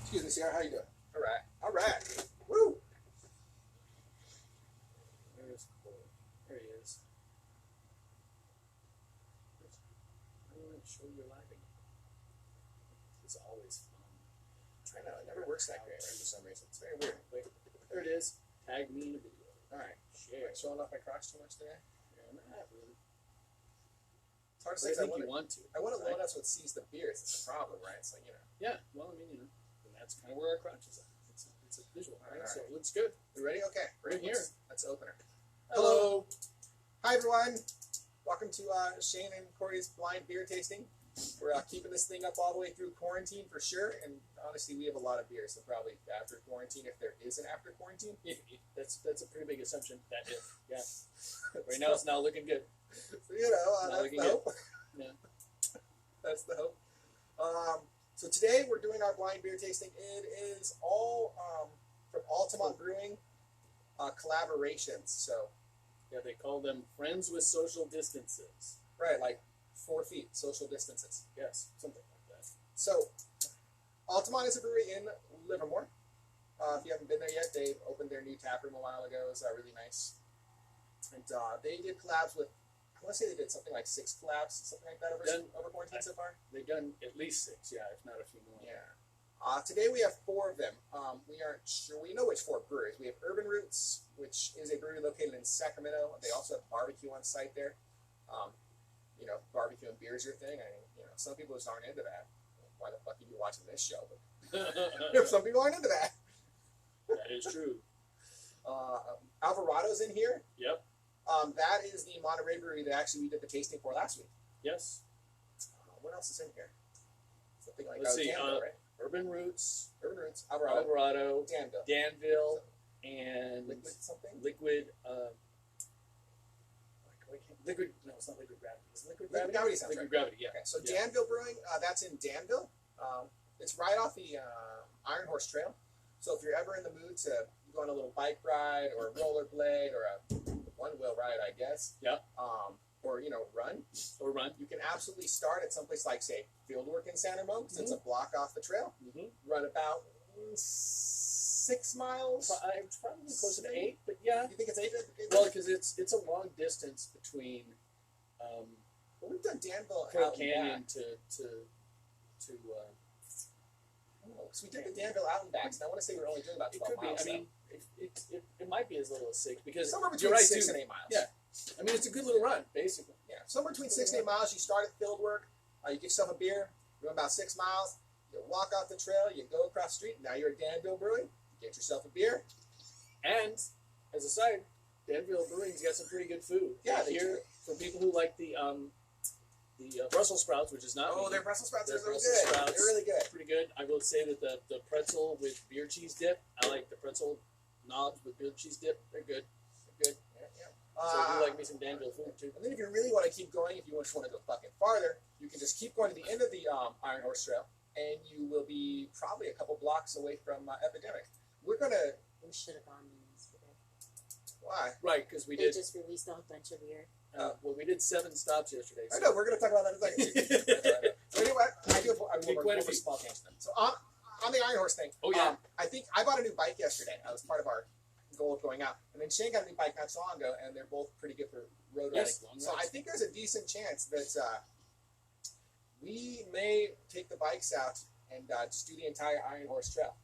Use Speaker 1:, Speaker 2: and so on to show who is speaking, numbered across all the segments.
Speaker 1: Excuse me, Sarah. How you doing? All right. All right. Woo.
Speaker 2: There's Cole. There he is. I don't know, show your live again. It's always fun.
Speaker 1: I know, it never works that great, right, for some reason. It's very weird.
Speaker 2: Wait, there it is. Tag me in the video.
Speaker 1: All right.
Speaker 2: Share.
Speaker 1: Showing off my Crocs too much today?
Speaker 2: Yeah, not really.
Speaker 1: It's hard to
Speaker 2: But
Speaker 1: say.
Speaker 2: I think you want to.
Speaker 1: I want to load us with sees the beers. It's a problem, right? It's like, you know.
Speaker 2: Yeah, well, I mean, you know, and that's kind of where our crotches are. It's a visual, right?
Speaker 1: All right.
Speaker 2: So it looks good.
Speaker 1: You ready? Okay.
Speaker 2: We're here.
Speaker 1: Let's open her.
Speaker 2: Hello.
Speaker 1: Hi, everyone. Welcome to Shane and Corey's blind beer tasting. We're keeping this thing up all the way through quarantine for sure. And honestly, we have a lot of beer, so probably after quarantine, if there is an after quarantine.
Speaker 2: That's a pretty big assumption. That is, yeah. Right now, it's not looking good.
Speaker 1: So, you know, that's the hope.
Speaker 2: Yeah.
Speaker 1: That's the hope. So today we're doing our blind beer tasting. It is all from Altamont Brewing collaborations. So
Speaker 2: Yeah, they call them friends with social distances.
Speaker 1: right, like 4 feet social distances.
Speaker 2: Yes, something like that.
Speaker 1: So Altamont is a brewery in Livermore. If you haven't been there yet, they opened their new tap room a while ago. It's really nice. And they did collabs with, I want to say they did something like 6 collabs, something like that over quarantine so far.
Speaker 2: They've done at least 6, yeah, if not a few more.
Speaker 1: Yeah. Today we have 4 of them. We aren't sure. We know which 4 breweries. We have Urban Roots, which is a brewery located in Sacramento. They also have barbecue on site there. You know, barbecue and beer is your thing. I mean, you know, some people just aren't into that. Why the fuck are you watching this show? But some people aren't into that.
Speaker 2: That is true.
Speaker 1: Alvarado's in here.
Speaker 2: Yep.
Speaker 1: That is the Monterey brewery that actually we did the tasting for last week.
Speaker 2: Yes.
Speaker 1: What else is in here? Something like
Speaker 2: Let's see.
Speaker 1: Danville, right?
Speaker 2: Urban Roots,
Speaker 1: Alvarado,
Speaker 2: Danville, and
Speaker 1: Liquid something.
Speaker 2: Liquid. Liquid. No, it's not Liquid Gravity. Is it Liquid Gravity?
Speaker 1: Liquid Gravity sounds
Speaker 2: Liquid
Speaker 1: right.
Speaker 2: Gravity. Yeah.
Speaker 1: Okay, so
Speaker 2: Yeah.
Speaker 1: Danville Brewing, that's in Danville. It's right off the Iron Horse Trail. So if you're ever in the mood to go on a little bike ride or a rollerblade or a one-wheel ride, I guess.
Speaker 2: Yeah.
Speaker 1: Or, you know, run.
Speaker 2: Or run.
Speaker 1: You can absolutely start at someplace like, say, Fieldwork in San Ramon, because it's a block off the trail.
Speaker 2: Mm-hmm.
Speaker 1: Run about 6 miles.
Speaker 2: Probably closer to 8, but yeah.
Speaker 1: You think it's 8?
Speaker 2: Well, because it's a long distance between.
Speaker 1: Well, we've done Danville
Speaker 2: Pearl
Speaker 1: out and
Speaker 2: Canyon
Speaker 1: back.
Speaker 2: to
Speaker 1: Because we did the Danville out and back, and I want to say we're only doing about 12
Speaker 2: it could be.
Speaker 1: miles.
Speaker 2: I mean, it might be as little as 6 because
Speaker 1: somewhere between
Speaker 2: you're right
Speaker 1: 6
Speaker 2: too.
Speaker 1: and 8 miles.
Speaker 2: Yeah, I mean it's a good little run, basically.
Speaker 1: Yeah, somewhere between 6 and 8 miles. You start at Fieldwork, you get yourself a beer, you're about 6 miles, you walk off the trail, you go across the street, now you're at Danville Brewing, you get yourself a beer.
Speaker 2: And as a side, Danville Brewing's got some pretty good food.
Speaker 1: Yeah, they
Speaker 2: here for people who like the Brussels sprouts, which is not.
Speaker 1: Oh,
Speaker 2: vegan.
Speaker 1: their Brussels sprouts are
Speaker 2: Their
Speaker 1: really
Speaker 2: Brussels
Speaker 1: good.
Speaker 2: sprouts,
Speaker 1: They're really good.
Speaker 2: Pretty good. I will say that the pretzel with beer cheese dip. I like the pretzel knobs with beer cheese dip. They're good. They're good.
Speaker 1: Yeah.
Speaker 2: So I do like me some Danville food too.
Speaker 1: And then if you really want to keep going, if you just want to go fucking farther, you can just keep going to the end of the Iron Horse Trail, and you will be probably a couple blocks away from Epidemic. We're gonna.
Speaker 3: We should have gone yesterday.
Speaker 1: Why?
Speaker 2: Right, because we
Speaker 3: They
Speaker 2: did.
Speaker 3: just released a bunch of beer.
Speaker 2: Well, we did 7 stops yesterday.
Speaker 1: I know. We're gonna talk about that in a second. So anyway, I do have one more small tangent. So on the Iron Horse thing.
Speaker 2: Oh yeah.
Speaker 1: I think I bought a new bike yesterday. That was part of our goal of going out. And then Shane got a new bike not so long ago, and they're both pretty good for road
Speaker 2: Yes,
Speaker 1: riding.
Speaker 2: long
Speaker 1: So
Speaker 2: rides.
Speaker 1: I think there's a decent chance that we may take the bikes out and just do the entire Iron Horse Trail.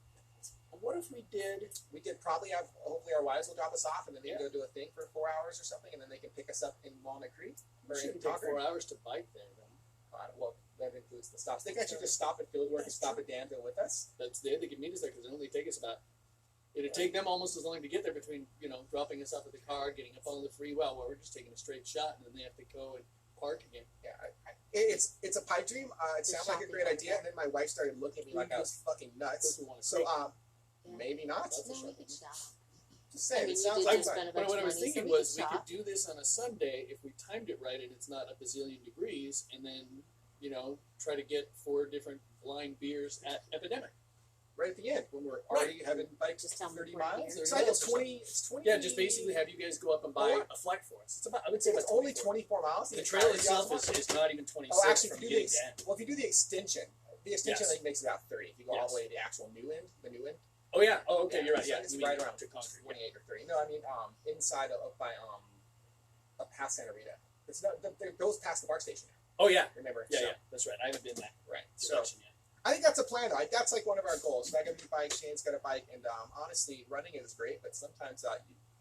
Speaker 2: What if we did?
Speaker 1: We could probably have, hopefully our wives will drop us off, and then they
Speaker 2: Yeah.
Speaker 1: can go do a thing for 4 hours or something, and then they can pick us up in Walnut Creek.
Speaker 2: We
Speaker 1: Or in
Speaker 2: shouldn't take
Speaker 1: Concord.
Speaker 2: 4 hours to bike there, though.
Speaker 1: Well, that includes the stops. They can actually just stop at Fieldwork and stop at Danville with us.
Speaker 2: That's there. They can meet us there because it only take us about. It'd take them almost as long to get there between dropping us off at the car, getting up on the freeway. Well, we're just taking a straight shot, and then they have to go and park again.
Speaker 1: Yeah, it's a pipe dream. It sounds like a great idea, and then my wife started looking at me like I was fucking nuts.
Speaker 2: We want to
Speaker 1: So maybe not.
Speaker 2: That's
Speaker 3: No,
Speaker 2: a
Speaker 3: we
Speaker 2: shot.
Speaker 3: could shop.
Speaker 1: Just saying,
Speaker 3: I mean,
Speaker 1: it
Speaker 3: you
Speaker 1: sounds
Speaker 3: did
Speaker 1: like
Speaker 3: just
Speaker 1: fun.
Speaker 3: spend a
Speaker 2: But
Speaker 3: bunch
Speaker 2: what I
Speaker 3: of
Speaker 2: was
Speaker 3: money,
Speaker 2: thinking
Speaker 3: so
Speaker 2: was we
Speaker 3: shop.
Speaker 2: could do this on a Sunday if we timed it right and it's not a bazillion degrees, and then try to get 4 different blind beers at Epidemic
Speaker 1: Right at the end when we're already having biked
Speaker 3: Just tell me
Speaker 1: 30
Speaker 3: where
Speaker 1: miles.
Speaker 3: here.
Speaker 1: It's like it's 20. It's 20.
Speaker 2: Yeah, just basically have you guys go up and buy
Speaker 1: Or-
Speaker 2: a flight for us. It's about. I
Speaker 1: I
Speaker 2: would say
Speaker 1: think it's
Speaker 2: about
Speaker 1: only
Speaker 2: 24.
Speaker 1: 24 miles.
Speaker 2: The trail itself is not even 26
Speaker 1: Oh, actually,
Speaker 2: from
Speaker 1: if you do
Speaker 2: getting
Speaker 1: the
Speaker 2: down.
Speaker 1: well, if you do the extension, the extension
Speaker 2: Yes.
Speaker 1: link makes it about 30. If you go all
Speaker 2: Yes.
Speaker 1: the way to the actual new end, the new end,
Speaker 2: Oh yeah. Oh okay.
Speaker 1: Yeah,
Speaker 2: You're right.
Speaker 1: it's
Speaker 2: Yeah.
Speaker 1: like it's
Speaker 2: You mean
Speaker 1: right around
Speaker 2: to concrete.
Speaker 1: 28 or 30. No, I mean inside up by up past Santa Rita. It's not it goes past the BART station now.
Speaker 2: Oh yeah.
Speaker 1: Remember?
Speaker 2: Yeah.
Speaker 1: So,
Speaker 2: Yeah. That's right. I haven't been that
Speaker 1: Right. So
Speaker 2: direction yet.
Speaker 1: I think that's a plan. Though. That's like one of our goals. So I got a new bike. Shane's got a bike, and honestly, running is great, but sometimes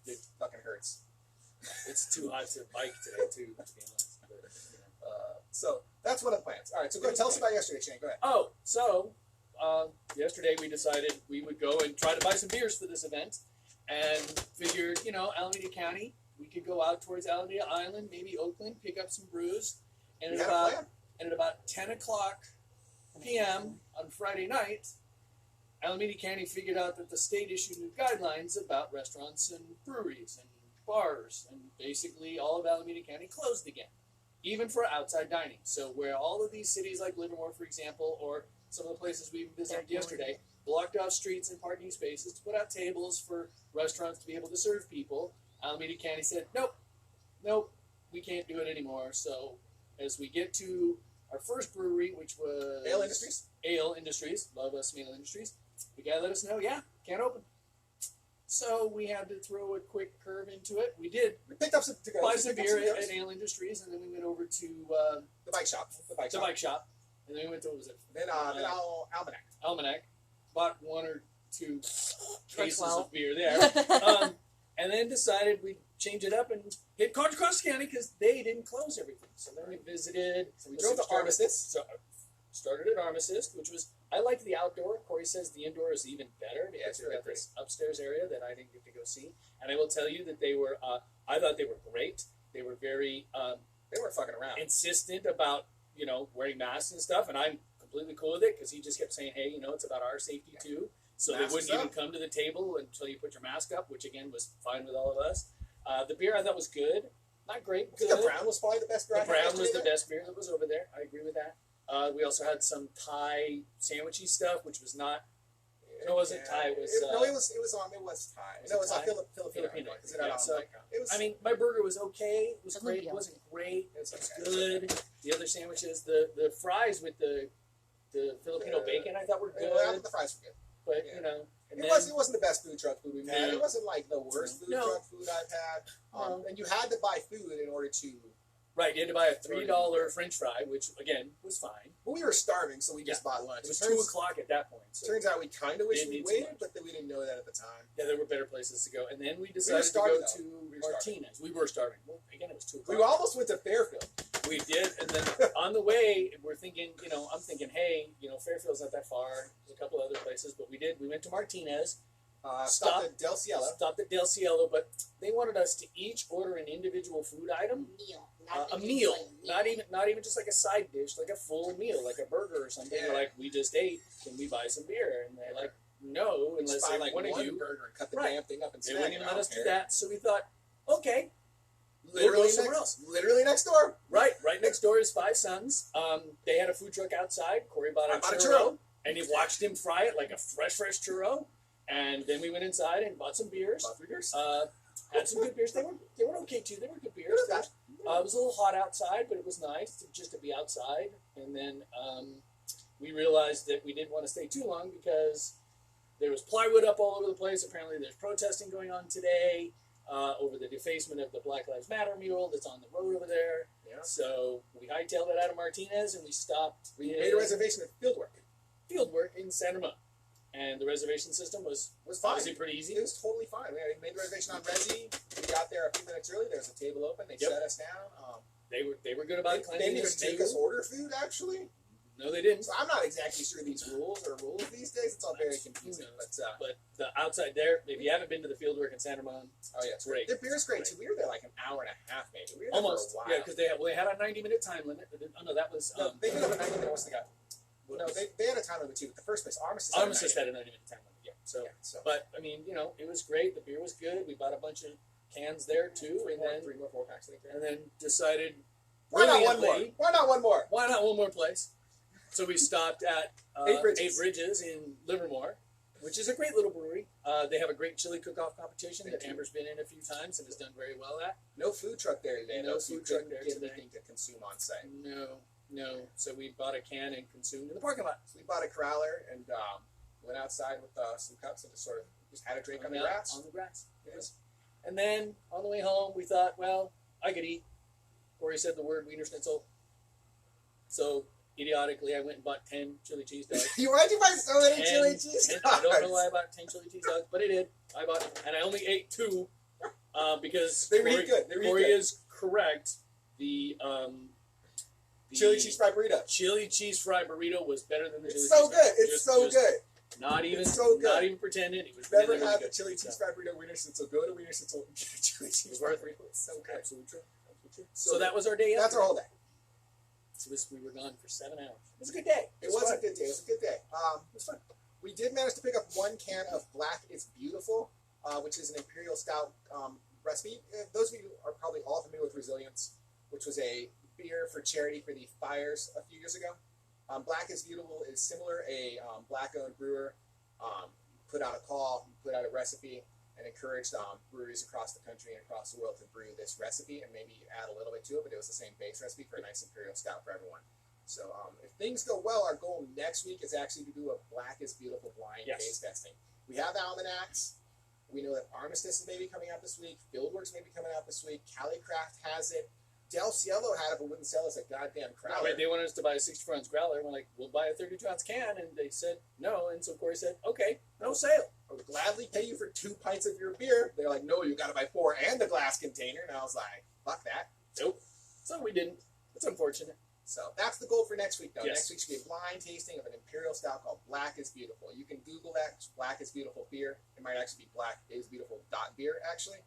Speaker 1: it fucking hurts.
Speaker 2: It's too hot to bike today too. To be honest. But, you know.
Speaker 1: So that's one of the plans. All right. So go ahead. Tell us about yesterday, Shane. Go ahead.
Speaker 2: Oh, so yesterday we decided we would go and try to buy some beers for this event, and figured, Alameda County, we could go out towards Alameda Island, maybe Oakland, pick up some brews, and
Speaker 1: We
Speaker 2: at
Speaker 1: had a
Speaker 2: about
Speaker 1: plan.
Speaker 2: and at about 10 o'clock p.m. on Friday night, Alameda County figured out that the state issued new guidelines about restaurants and breweries and bars, and basically all of Alameda County closed again, even for outside dining. So where all of these cities like Livermore, for example, or some of the places we visited yesterday, blocked off streets and parking spaces to put out tables for restaurants to be able to serve people, Alameda County said, nope, we can't do it anymore. So as we get to our first brewery, which was Ale Industries, love us some Ale Industries, the guy let us know, can't open. So we had to throw a quick curve into it. We did.
Speaker 1: We picked up some to go.
Speaker 2: Buy some beer at Ale Industries, and then we went over to
Speaker 1: the bike shop. The
Speaker 2: bike shop, and then we went to, what was it?
Speaker 1: Then Almanac.
Speaker 2: Almanac. Bought one or two cases
Speaker 3: $12.
Speaker 2: of beer there. And then decided we'd change it up and hit Contra Costa County because they didn't close everything. So then we visited.
Speaker 1: So we drove to Armistice.
Speaker 2: So started at Armistice, which was, I liked the outdoor. Corey says the indoor is even better because
Speaker 1: it's
Speaker 2: we
Speaker 1: really
Speaker 2: got this upstairs area that I didn't get to go see. And I will tell you that they were, I thought they were great. They were very
Speaker 1: They weren't fucking around.
Speaker 2: insistent about, wearing masks and stuff. And I'm completely cool with it because he just kept saying, hey, it's about our safety too. So
Speaker 1: Masks
Speaker 2: they wouldn't even come to the table until you put your mask up, which again was fine with all of us. The beer I thought was good. Not great,
Speaker 1: I think
Speaker 2: good.
Speaker 1: the Brown was probably the best beer.
Speaker 2: The Brown was the best beer that was over there. I agree with that. We also had some Thai sandwichy stuff, which was not. No, it wasn't Thai. It was.
Speaker 1: It was Thai.
Speaker 2: Was
Speaker 1: No, it
Speaker 2: it
Speaker 1: was
Speaker 2: Thai?
Speaker 1: Filipino.
Speaker 2: Yeah, so,
Speaker 1: It was.
Speaker 2: I mean, my burger was okay. It was great. It
Speaker 3: Filipino.
Speaker 2: wasn't great. It
Speaker 1: It's
Speaker 2: was
Speaker 1: okay.
Speaker 2: good. The other sandwiches, the fries with the Filipino bacon, I thought were good.
Speaker 1: The fries were good.
Speaker 2: But
Speaker 1: Yeah.
Speaker 2: and
Speaker 1: It
Speaker 2: then
Speaker 1: wasn't the best truck food we've had.
Speaker 2: No.
Speaker 1: It wasn't like the worst
Speaker 2: No.
Speaker 1: truck food I've had.
Speaker 2: No.
Speaker 1: And you had to buy food in order to.
Speaker 2: right, you had to buy a $3 French fry, which again was fine.
Speaker 1: Well, we were starving, so we just bought lunch.
Speaker 2: It was
Speaker 1: turns,
Speaker 2: 2:00 at that point. So
Speaker 1: Turns out we kind of wish
Speaker 2: Didn't
Speaker 1: we
Speaker 2: need so
Speaker 1: waited,
Speaker 2: much.
Speaker 1: but then we didn't know that at the time.
Speaker 2: yeah, there were better places to go, and then we decided
Speaker 1: starving,
Speaker 2: to
Speaker 1: though.
Speaker 2: go
Speaker 1: We
Speaker 2: to
Speaker 1: were starving.
Speaker 2: Martinez. We were starving. Well, again, it was 2:00.
Speaker 1: We almost went to Fairfield.
Speaker 2: We did, and then on the way, we're thinking, I'm thinking, hey, Fairfield's not that far. There's a couple other places, but we went to Martinez,
Speaker 1: Stopped at Del Cielo.
Speaker 2: stopped at Del Cielo, but they wanted us to each order an individual food item, a meal, not even just like a side dish, like a full meal, like a burger or something.
Speaker 1: Yeah.
Speaker 2: We're like, we just ate, can we buy some beer? And they're like, no,
Speaker 1: We just
Speaker 2: unless
Speaker 1: buy
Speaker 2: like
Speaker 1: like
Speaker 2: one
Speaker 1: one
Speaker 2: of you.
Speaker 1: burger and cut the
Speaker 2: Right.
Speaker 1: damn thing up and
Speaker 2: They
Speaker 1: snack
Speaker 2: wouldn't
Speaker 1: it.
Speaker 2: even
Speaker 1: I
Speaker 2: let
Speaker 1: don't
Speaker 2: us do
Speaker 1: care.
Speaker 2: that, so we thought, okay,
Speaker 1: Literally
Speaker 2: we'll go
Speaker 1: next,
Speaker 2: somewhere else.
Speaker 1: Literally next door.
Speaker 2: Right next door is Five Sons. They had a food truck outside. Corey bought
Speaker 1: I
Speaker 2: a
Speaker 1: bought a
Speaker 2: churro, and he watched him fry it like a fresh churro. And then we went inside and bought some beers.
Speaker 1: Bought 3 beers.
Speaker 2: Had some good beers. They were okay too. They were good beers.
Speaker 1: They were
Speaker 2: It was a little hot outside, but it was nice just to be outside. And then we realized that we didn't want to stay too long because there was plywood up all over the place. Apparently, there's protesting going on today over the defacement of the Black Lives Matter mural that's on the road over there.
Speaker 1: Yeah.
Speaker 2: So we hightailed it out of Martinez and we stopped.
Speaker 1: We made a reservation at
Speaker 2: Fieldwork in San Ramon. And the reservation system was
Speaker 1: fine.
Speaker 2: obviously pretty easy.
Speaker 1: It was totally fine. We made the reservation on Resi. We got there a few minutes early. There was a table open. They
Speaker 2: Yep.
Speaker 1: set us down.
Speaker 2: They were good about
Speaker 1: They didn't even
Speaker 2: cleanliness
Speaker 1: make
Speaker 2: too.
Speaker 1: us order food, actually.
Speaker 2: No, they didn't.
Speaker 1: So I'm not exactly sure these rules these days. It's all very confusing.
Speaker 2: But the outside there, if you haven't been to the Fieldwork in San Ramon,
Speaker 1: Oh yeah, it's
Speaker 2: great.
Speaker 1: The beer's great too. We were there like an hour and a half, maybe. We were there
Speaker 2: almost,
Speaker 1: for a while.
Speaker 2: yeah, because they had a 90-minute time limit. Oh no, that was
Speaker 1: No, they did have a 90-minute once they got. No, they had a time limit too. But the first place, Armistice
Speaker 2: had a 90-minute time limit. Yeah, so.
Speaker 1: Yeah, so
Speaker 2: But I mean, it was great. The beer was good. We bought a bunch of cans there too, and then
Speaker 1: 3 more 4-packs. I think.
Speaker 2: and then decided
Speaker 1: Why not one more?
Speaker 2: brilliantly,
Speaker 1: Why not one more?
Speaker 2: why not one more place? So we stopped at
Speaker 1: Eight Bridges.
Speaker 2: in Livermore, which is a great little brewery. They have a great chili cook-off competition that Amber's been in a few times and has done very well at.
Speaker 1: No food truck there today.
Speaker 2: No
Speaker 1: though,
Speaker 2: food
Speaker 1: so you
Speaker 2: truck
Speaker 1: couldn't
Speaker 2: there
Speaker 1: get
Speaker 2: today.
Speaker 1: anything to consume on site.
Speaker 2: No, No, so we bought a can and consumed in the parking lot.
Speaker 1: So we bought a crowler and went outside with some cups and just had a drink on the grass.
Speaker 2: On the grass. Yes. And then on the way home, we thought, well, I could eat. Corey said the word Wiener Schnitzel. So idiotically, I went and bought 10 chili cheese dogs.
Speaker 1: Why'd you buy so many chili cheese dogs?
Speaker 2: I don't know why I bought 10 chili cheese dogs, but I did. And I only ate 2 because
Speaker 1: they were really good.
Speaker 2: Corey is correct. The
Speaker 1: chili cheese fried burrito.
Speaker 2: Chili cheese fried burrito was better than the chili cheese.
Speaker 1: So good. It's so good.
Speaker 2: Not even,
Speaker 1: so good.
Speaker 2: Not even pretending. It was
Speaker 1: never
Speaker 2: really,
Speaker 1: had
Speaker 2: really
Speaker 1: the chili cheese fried burrito Wiener Schnitzel. Go to Wiener Schnitzel and get a chili cheese fried burrito. It's so good.
Speaker 2: Absolutely true. So that was our day.
Speaker 1: That's our whole day.
Speaker 2: So we were gone for 7 hours. It was a good day.
Speaker 1: It was a good day. It was a good day. It was fun. We did manage to pick up 1 can of Black is Beautiful, which is an imperial stout recipe. Those of you are probably all familiar with Resilience, which was a beer for charity for the fires a few years ago. Black is Beautiful is similar. A black-owned brewer put out a call, put out a recipe, and encouraged breweries across the country and across the world to brew this recipe and maybe add a little bit to it, but it was the same base recipe for a nice imperial stout for everyone. So if things go well, our goal next week is actually to do a Black is Beautiful blind taste testing. We have almanacs. We know that Armistice is maybe coming out this week. Fieldworks may be coming out this week. Calikraft has it. Del Cielo had it, but wouldn't sell us a goddamn crowler.
Speaker 2: Right, they wanted us to buy a 64-ounce growler. We're like, we'll buy a 32-ounce can. And they said no. And so Corey said, okay, no sale.
Speaker 1: I would gladly pay you for 2 pints of your beer. They're like, no, you got to buy 4 and a glass container. And I was like, fuck that.
Speaker 2: Nope. So we didn't. It's unfortunate.
Speaker 1: So that's the goal for next week, though.
Speaker 2: Yes.
Speaker 1: Next week should be a blind tasting of an imperial stout called Black is Beautiful. You can Google that. Black is Beautiful beer. It might actually be blackisbeautiful.beer, actually.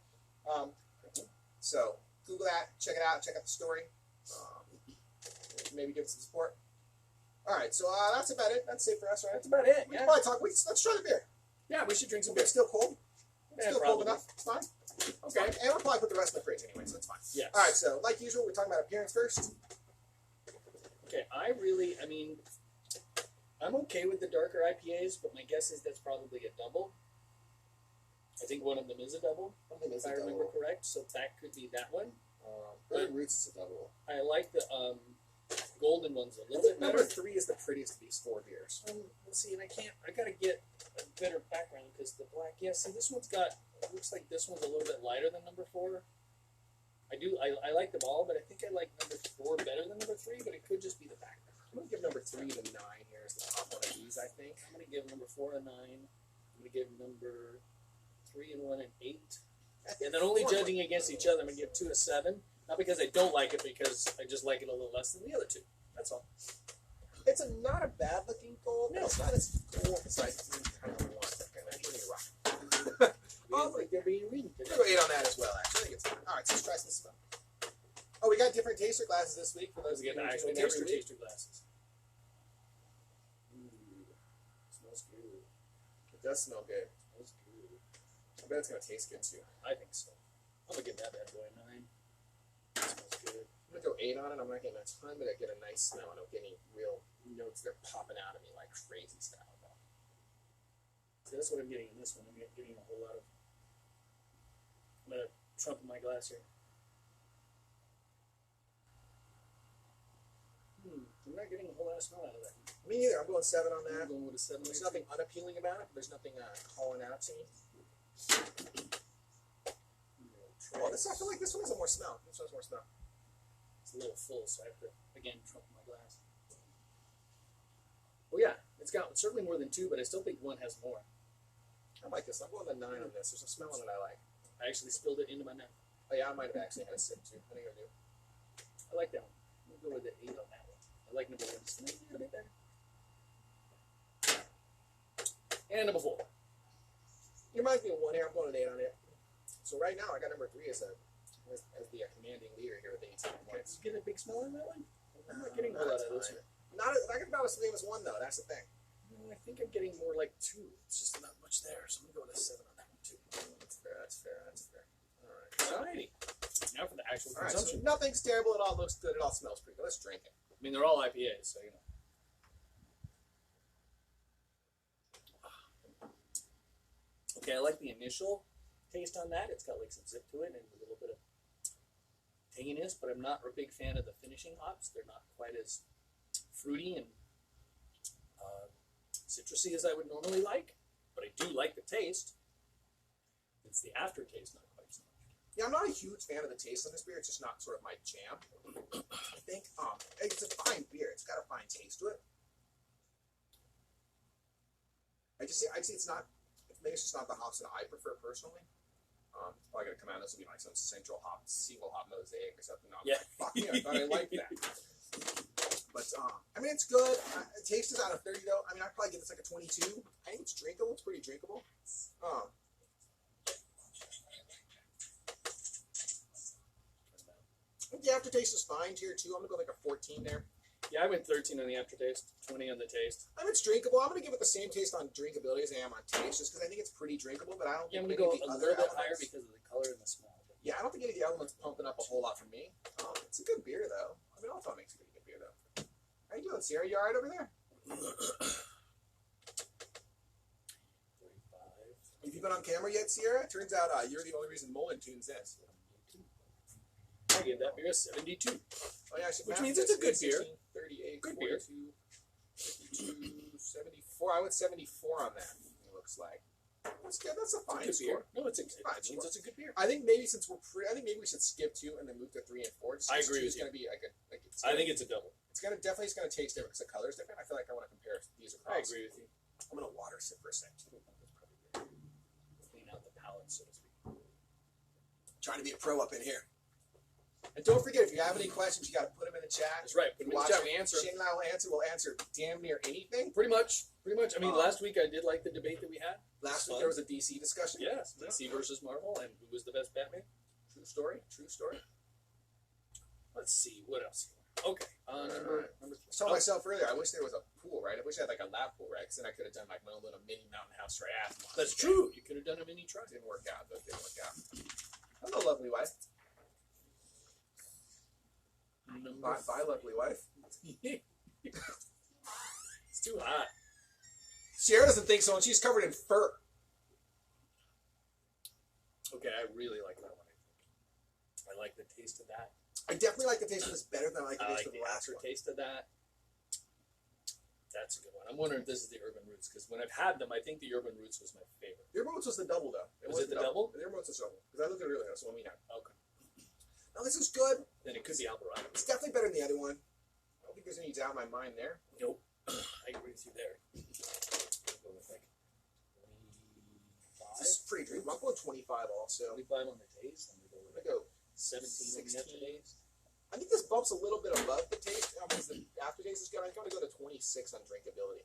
Speaker 1: So Google that. Check it out. Check out the story. Maybe give it some support. All right, so that's about it. That's it for us, right?
Speaker 2: That's about it.
Speaker 1: We can probably talk. Let's try the beer.
Speaker 2: Yeah, we should drink some
Speaker 1: It's
Speaker 2: beer.
Speaker 1: still cold. It's still cold enough. It's fine.
Speaker 2: Okay.
Speaker 1: And we'll probably put the rest in the fridge anyway, so it's fine.
Speaker 2: Yes.
Speaker 1: All right, so like usual, we're talking about appearance first.
Speaker 2: Okay, I'm okay with the darker IPAs, but my guess is that's probably a double. I think one of them is a double, if I remember correct, so that could be that one.
Speaker 1: Urban Roots is a double.
Speaker 2: I like the golden ones a little bit better.
Speaker 1: Number 3 is the prettiest of these 4 beers.
Speaker 2: Let's see, and I gotta get a better background because the black, see, this one's got, it looks like this one's a little bit lighter than number 4. I like them all, but I think I like number 4 better than number 3, but it could just be the background.
Speaker 1: I'm going to give number 3 to 9 here as the top one of these, I think.
Speaker 2: I'm going to give number 4 a 9. I'm going to give number 3 and 1 an 8. And then only judging against each other, I'm going to give 2 a 7. Not because I don't like it, because I just like it a little less than the other 2. That's all.
Speaker 1: It's not a bad looking gold. No, it's not as gold as I kind of want. Okay, that's really rough.
Speaker 2: I'm going to give it a reading today.
Speaker 1: I'm going to 8 on that as well, actually. I think it's fine. All right, so let's try some stuff. Oh, we got different taster glasses this week for those
Speaker 2: We
Speaker 1: of
Speaker 2: get
Speaker 1: you
Speaker 2: the actual
Speaker 1: who every week.
Speaker 2: taster glasses. Ooh, smells good.
Speaker 1: It does smell good.
Speaker 2: Smells good.
Speaker 1: I bet it's going to taste good too.
Speaker 2: I think so. I'm going to give that bad boy a 9. It smells good.
Speaker 1: I'm going to go 8 on it. I'm not getting a ton, but I get a nice smell. I don't get any real notes that are popping out of me like crazy style.
Speaker 2: So that's what I'm getting in this one. I'm getting a whole lot of. I'm going to trump in my glass here. I'm not getting a whole lot of smell out of that.
Speaker 1: Me neither. I'm going 7 on that.
Speaker 2: I'm going with a 7.
Speaker 1: There's nothing unappealing about it. There's nothing calling out to me. Oh, I feel like this one has more smell. This one has more smell.
Speaker 2: It's a little full, so I have to, again, trump my glass. Well, yeah, it's got certainly more than 2, but I still think 1 has more.
Speaker 1: I like this. I'm going with a 9 on this. There's a smell in it I like.
Speaker 2: I actually spilled it into my mouth.
Speaker 1: Oh, yeah, I might have actually had a sip too. I think I do.
Speaker 2: I like that one. I'm going to go with the 8 on that one. I like number 1 just maybe a bit better. And number 4.
Speaker 1: It reminds me of 1 here. I'm going an 8 on it. So right now, I got number 3 as the commanding leader here with 18 points.
Speaker 2: Did you get a big smell in that one? I'm not getting a whole lot of this one.
Speaker 1: I get about as same as 1 though. That's the thing.
Speaker 2: I think I'm getting more like 2. It's just not much there, so I'm gonna go with a 7 on that one too.
Speaker 1: That's fair. All right.
Speaker 2: Alrighty. Now for the actual
Speaker 1: All right. So
Speaker 2: consumption.
Speaker 1: nothing's terrible. It all looks good. It all smells pretty good. Let's drink it.
Speaker 2: I mean, they're all IPAs, so you know. Okay, I like the initial taste on that. It's got like some zip to it and a little bit of tanginess, but I'm not a big fan of the finishing hops. They're not quite as fruity and citrusy as I would normally like, but I do like the taste. It's the aftertaste, not quite so much.
Speaker 1: Yeah, I'm not a huge fan of the taste of this beer. It's just not sort of my jam. I think it's a fine beer. It's got a fine taste to it. I'd say it's not. Maybe it's just not the hops that I prefer personally. It's probably gonna come out. This will be like some central hop, single hop mosaic or something. I'm
Speaker 2: Yeah.
Speaker 1: like, fuck me, I thought I liked that. But I mean, it's good. The taste is out of 30 though. I mean, I'd probably give this like a 22. I think it's drinkable. It's pretty drinkable. The aftertaste is fine. Tier 2. I'm gonna go like a 14 there.
Speaker 2: Yeah, I went 13 on the aftertaste, 20 on the taste.
Speaker 1: I mean, it's drinkable. I'm gonna give it the same taste on drinkability as I am on taste, just because I think it's pretty drinkable. But I don't.
Speaker 2: Yeah, I'm
Speaker 1: think
Speaker 2: gonna go
Speaker 1: any of
Speaker 2: a
Speaker 1: the
Speaker 2: little
Speaker 1: other
Speaker 2: bit higher
Speaker 1: elements-
Speaker 2: because of the color and the smell.
Speaker 1: Yeah, I don't think any of the elements pumping up a whole lot for me. It's a good beer though. I mean, Altamont makes a pretty good beer though. How you doing, Sierra? You all right over there?
Speaker 2: 35.
Speaker 1: Have you been on camera yet, Sierra? Turns out you're the only reason Mullen tunes this.
Speaker 2: I gave that beer a 72.
Speaker 1: Oh yeah, I should
Speaker 2: Which
Speaker 1: math
Speaker 2: means
Speaker 1: this.
Speaker 2: it's a good beer.
Speaker 1: 38,
Speaker 2: Good beer.
Speaker 1: 42, 52, 74. I went 74 on that. It looks like. That's good. That's a fine
Speaker 2: Good
Speaker 1: score.
Speaker 2: beer. No, it
Speaker 1: Fine
Speaker 2: means
Speaker 1: score.
Speaker 2: it's a good beer.
Speaker 1: I think maybe since I think maybe we should skip 2 and then move to 3 and 4. Just
Speaker 2: I
Speaker 1: 'cause
Speaker 2: agree
Speaker 1: 2
Speaker 2: with
Speaker 1: is
Speaker 2: you.
Speaker 1: going to be like
Speaker 2: I think it's a double.
Speaker 1: it's gonna definitely it's gonna taste different because the color's different. I feel like I want to compare these across.
Speaker 2: I agree with you.
Speaker 1: I'm gonna water sip for a second.
Speaker 2: Clean out the palate, so to speak.
Speaker 1: Trying to be a pro up in here. And don't forget, if you have any questions, you got to put them in the chat.
Speaker 2: That's right. Put them in the
Speaker 1: Watch
Speaker 2: chat.
Speaker 1: it.
Speaker 2: We answer them.
Speaker 1: Shane and I will answer. We'll answer damn near anything.
Speaker 2: Pretty much. I mean,
Speaker 1: Um,
Speaker 2: last week I did like the debate that we had.
Speaker 1: Last week
Speaker 2: Fun.
Speaker 1: there was a DC discussion.
Speaker 2: Yes, DC versus Marvel, and who was the best Batman?
Speaker 1: True story. True story.
Speaker 2: Let's see, what else? Okay, number
Speaker 1: I was telling myself earlier, I wish there was a pool, right? I wish I had like a lap pool, right? Because then I could have done like my own little mini mountain house triathlon.
Speaker 2: That's true. You could have done a mini try.
Speaker 1: Didn't work out, though. Didn't work out. Hello, lovely wife.
Speaker 2: Number
Speaker 1: Bye, lovely wife.
Speaker 2: It's too hot.
Speaker 1: Sierra doesn't think so, and she's covered in fur.
Speaker 2: Okay, I really like that one. I like the taste of that.
Speaker 1: I definitely like the taste of this better than I like the
Speaker 2: I
Speaker 1: taste
Speaker 2: like
Speaker 1: of
Speaker 2: the
Speaker 1: the last one.
Speaker 2: aftertaste of that. That's a good one. I'm wondering if this is the Urban Roots, because when I've had them, I think the Urban Roots was my favorite.
Speaker 1: The Urban Roots was the double, though.
Speaker 2: Was it the double?
Speaker 1: The Urban Roots was double. Because I looked at it earlier, that's the one we had.
Speaker 2: Okay.
Speaker 1: Now, this is good.
Speaker 2: Then it could be Alvarado.
Speaker 1: It's definitely better than the other one. I don't think there's any doubt in my mind there.
Speaker 2: Nope. I agree with you there. Go with like 25.
Speaker 1: This is pretty drinkable. I'm going 25 also.
Speaker 2: 25 on the taste. I'm
Speaker 1: I'm
Speaker 2: going to
Speaker 1: going to go.
Speaker 2: 17 on the
Speaker 1: 16.
Speaker 2: aftertaste.
Speaker 1: I think this bumps a little bit above the taste. Because the aftertaste is good. I'm going to go to 26 on drinkability.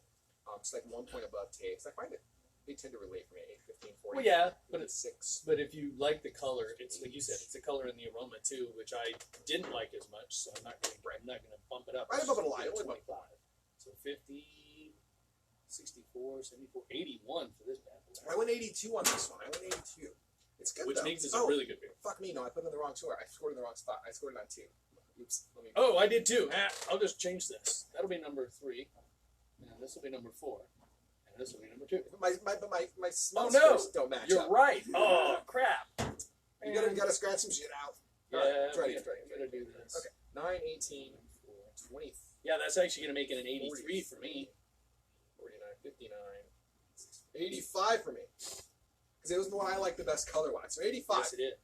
Speaker 1: It's like 1 point above taste. I find it, they tend to relate for me. 8, 15, 40.
Speaker 2: Well, yeah, but
Speaker 1: it's 6.
Speaker 2: But if you like the color, it's like you said, it's the color and the aroma too, which I didn't like as much. So I'm not going to bump it up.
Speaker 1: Right above it a lot.
Speaker 2: It's
Speaker 1: Only
Speaker 2: 25. So 50, 64, 74, 81 for this bad boy.
Speaker 1: I went 82 on this one. I went 82. It's good
Speaker 2: Which
Speaker 1: though.
Speaker 2: means it's a really good beer.
Speaker 1: Fuck me, no, I put it in the wrong score. I scored in the wrong spot. I scored it on 2. Oops. Let me.
Speaker 2: Oh, I did too. I'll just change this. That'll be number 3. And this will be number 4. And this will be number 2.
Speaker 1: My smell
Speaker 2: Oh, no.
Speaker 1: scores don't match
Speaker 2: You're
Speaker 1: up.
Speaker 2: right. Oh, crap.
Speaker 1: You gotta scratch some shit out.
Speaker 2: Yeah,
Speaker 1: Alright, try it
Speaker 2: I'm
Speaker 1: again.
Speaker 2: going to do this.
Speaker 1: Okay. 9, 18, 20,
Speaker 2: Yeah, that's actually going to make it an 83 for me.
Speaker 1: 49, 59, 85 for me. Because it was the one I liked the best color-wise. So 85.
Speaker 2: Yes, it is.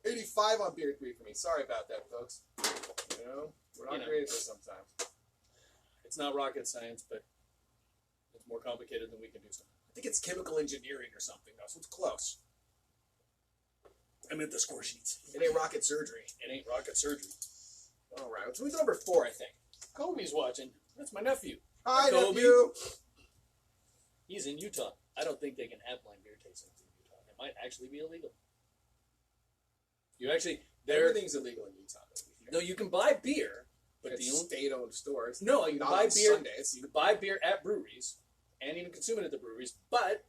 Speaker 1: 85 on Beer 3 for me. Sorry about that, folks. You know, we're not great at this sometimes.
Speaker 2: It's not rocket science, but it's more complicated than we can do something.
Speaker 1: I think it's chemical engineering or something, though, so it's close.
Speaker 2: I meant the score sheets.
Speaker 1: It ain't rocket surgery.
Speaker 2: It ain't rocket surgery.
Speaker 1: All right, let's move to number 4, I think.
Speaker 2: Kobe's watching. That's my nephew.
Speaker 1: Hi,
Speaker 2: Kobe.
Speaker 1: nephew.
Speaker 2: He's in Utah. I don't think they can have blind beer tastings in Utah. It might actually be illegal. You actually,
Speaker 1: Everything's illegal in Utah.
Speaker 2: no, you can buy beer, but
Speaker 1: It's
Speaker 2: the only
Speaker 1: state-owned stores.
Speaker 2: no, you can
Speaker 1: Not
Speaker 2: buy
Speaker 1: on
Speaker 2: beer.
Speaker 1: Sundays.
Speaker 2: You can buy beer at breweries and even consume it at the breweries, but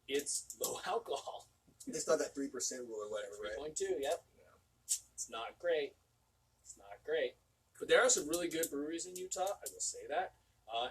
Speaker 2: it's low alcohol.
Speaker 1: They still have that 3% rule or whatever, right?
Speaker 2: 3.2. Yep. It's not great. It's not great. But there are some really good breweries in Utah. I will say that.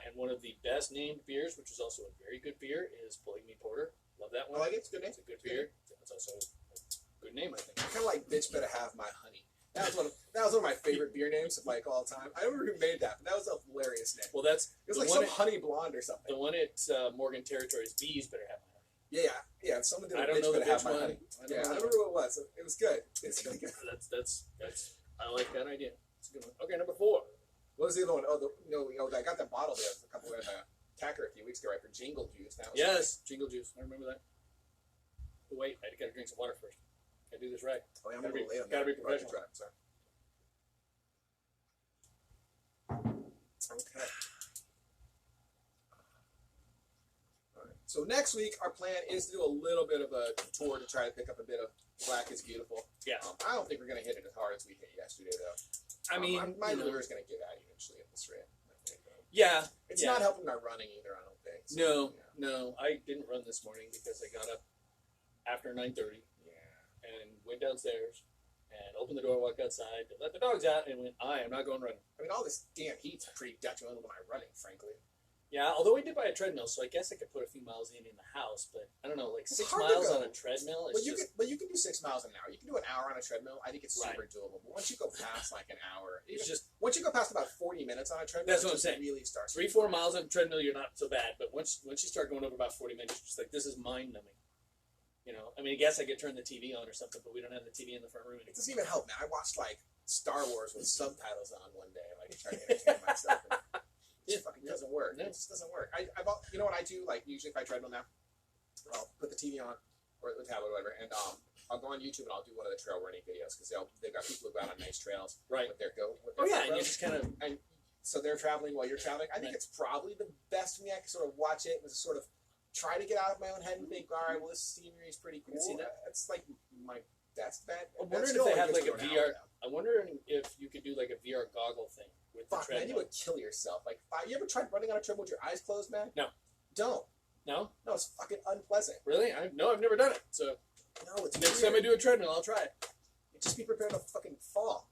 Speaker 2: And one of the best named beers, which is also a very good beer, is Believe Me Porter. Love that
Speaker 1: I
Speaker 2: one.
Speaker 1: like it. It's a good name.
Speaker 2: It's a good beer. It's also a good name, I think.
Speaker 1: Kind of like Bitch Better Have My Honey. That was one of my favorite beer names of like all time. I don't remember who made that, but that was a hilarious name.
Speaker 2: Well, that's
Speaker 1: It was like some honey blonde or something.
Speaker 2: the one at Morgan Territories. Bees better have my honey.
Speaker 1: Yeah. Someone did.
Speaker 2: I don't know the
Speaker 1: have
Speaker 2: bitch
Speaker 1: my
Speaker 2: one.
Speaker 1: honey. I don't remember what it was. It was good. It's really good.
Speaker 2: That's. I like that idea. It's a good one. Okay, number 4.
Speaker 1: What was the other one? I got that bottle there a couple of Tacker a few weeks ago, right, for Jingle Juice. That was
Speaker 2: Yes, Jingle Juice. I remember that. But wait, I gotta drink some water first. Gotta do this right.
Speaker 1: Oh, yeah, I'm
Speaker 2: Gotta
Speaker 1: a little late on
Speaker 2: gotta
Speaker 1: that.
Speaker 2: be professional.
Speaker 1: Right, sorry. Okay. Alright. So next week, our plan is to do a little bit of a tour to try to pick up a bit of Black is Beautiful.
Speaker 2: Yeah.
Speaker 1: I don't think we're going to hit it as hard as we hit yesterday, though.
Speaker 2: I mean,
Speaker 1: my liver is going to give out eventually at this rate. I think.
Speaker 2: yeah.
Speaker 1: It's not helping our running either, I don't think. So,
Speaker 2: No. I didn't run this morning because I got up after 9:30 and went downstairs and opened the door, walked outside, let the dogs out, and went, I am not going running.
Speaker 1: I mean, all this damn heat's pretty detrimental to my running, frankly.
Speaker 2: Yeah, although I did buy a treadmill, so I guess I could put a few miles in the house, but I don't know, like
Speaker 1: It's
Speaker 2: 6
Speaker 1: hard to
Speaker 2: miles
Speaker 1: go.
Speaker 2: on a treadmill.
Speaker 1: But you can do 6 miles an hour. You can do an hour on a treadmill. I think it's super
Speaker 2: Right.
Speaker 1: doable. But once you go past like an hour,
Speaker 2: It's just
Speaker 1: once you go past about 40 minutes on a treadmill,
Speaker 2: That's what
Speaker 1: it
Speaker 2: I'm saying.
Speaker 1: Really starts
Speaker 2: 3-4 miles on a treadmill, you're not so bad, but once you start going over about 40 minutes, you're just like, this is mind numbing. You know, I mean, I guess I could turn the TV on or something, but we don't have the TV in the front room
Speaker 1: It
Speaker 2: anymore.
Speaker 1: doesn't even help, man. I watched like Star Wars with subtitles on one day, like trying to entertain myself. And it just fucking doesn't work.
Speaker 2: No.
Speaker 1: It just doesn't work. You know what I do? Like usually, if I treadmill now, I'll put the TV on or the tablet or whatever, and I'll go on YouTube and I'll do one of the trail running videos because they've got people who go out on nice trails,
Speaker 2: Right.
Speaker 1: With their
Speaker 2: And you
Speaker 1: GoPros.
Speaker 2: just kind of,
Speaker 1: And so they're traveling while you're traveling. I think
Speaker 2: Right.
Speaker 1: it's probably the best for me. I can sort of watch it and just sort of try to get out of my own head and think, all right, well, this scenery is pretty cool.
Speaker 2: can see that.
Speaker 1: It's like my best bet.
Speaker 2: I'm
Speaker 1: That's
Speaker 2: wondering
Speaker 1: still
Speaker 2: if they
Speaker 1: only
Speaker 2: have
Speaker 1: good
Speaker 2: like a
Speaker 1: for an
Speaker 2: VR.
Speaker 1: hour, though.
Speaker 2: I'm wondering if you could do like a VR goggle thing with the
Speaker 1: Fuck, man, you
Speaker 2: treadmill.
Speaker 1: would kill yourself. Like, you ever tried running on a treadmill with your eyes closed, man?
Speaker 2: No.
Speaker 1: Don't.
Speaker 2: No?
Speaker 1: No, it's fucking unpleasant.
Speaker 2: Really? I've never done it. So
Speaker 1: No, it's
Speaker 2: next
Speaker 1: weird.
Speaker 2: time I do a treadmill, I'll try it.
Speaker 1: Just be prepared to fucking fall.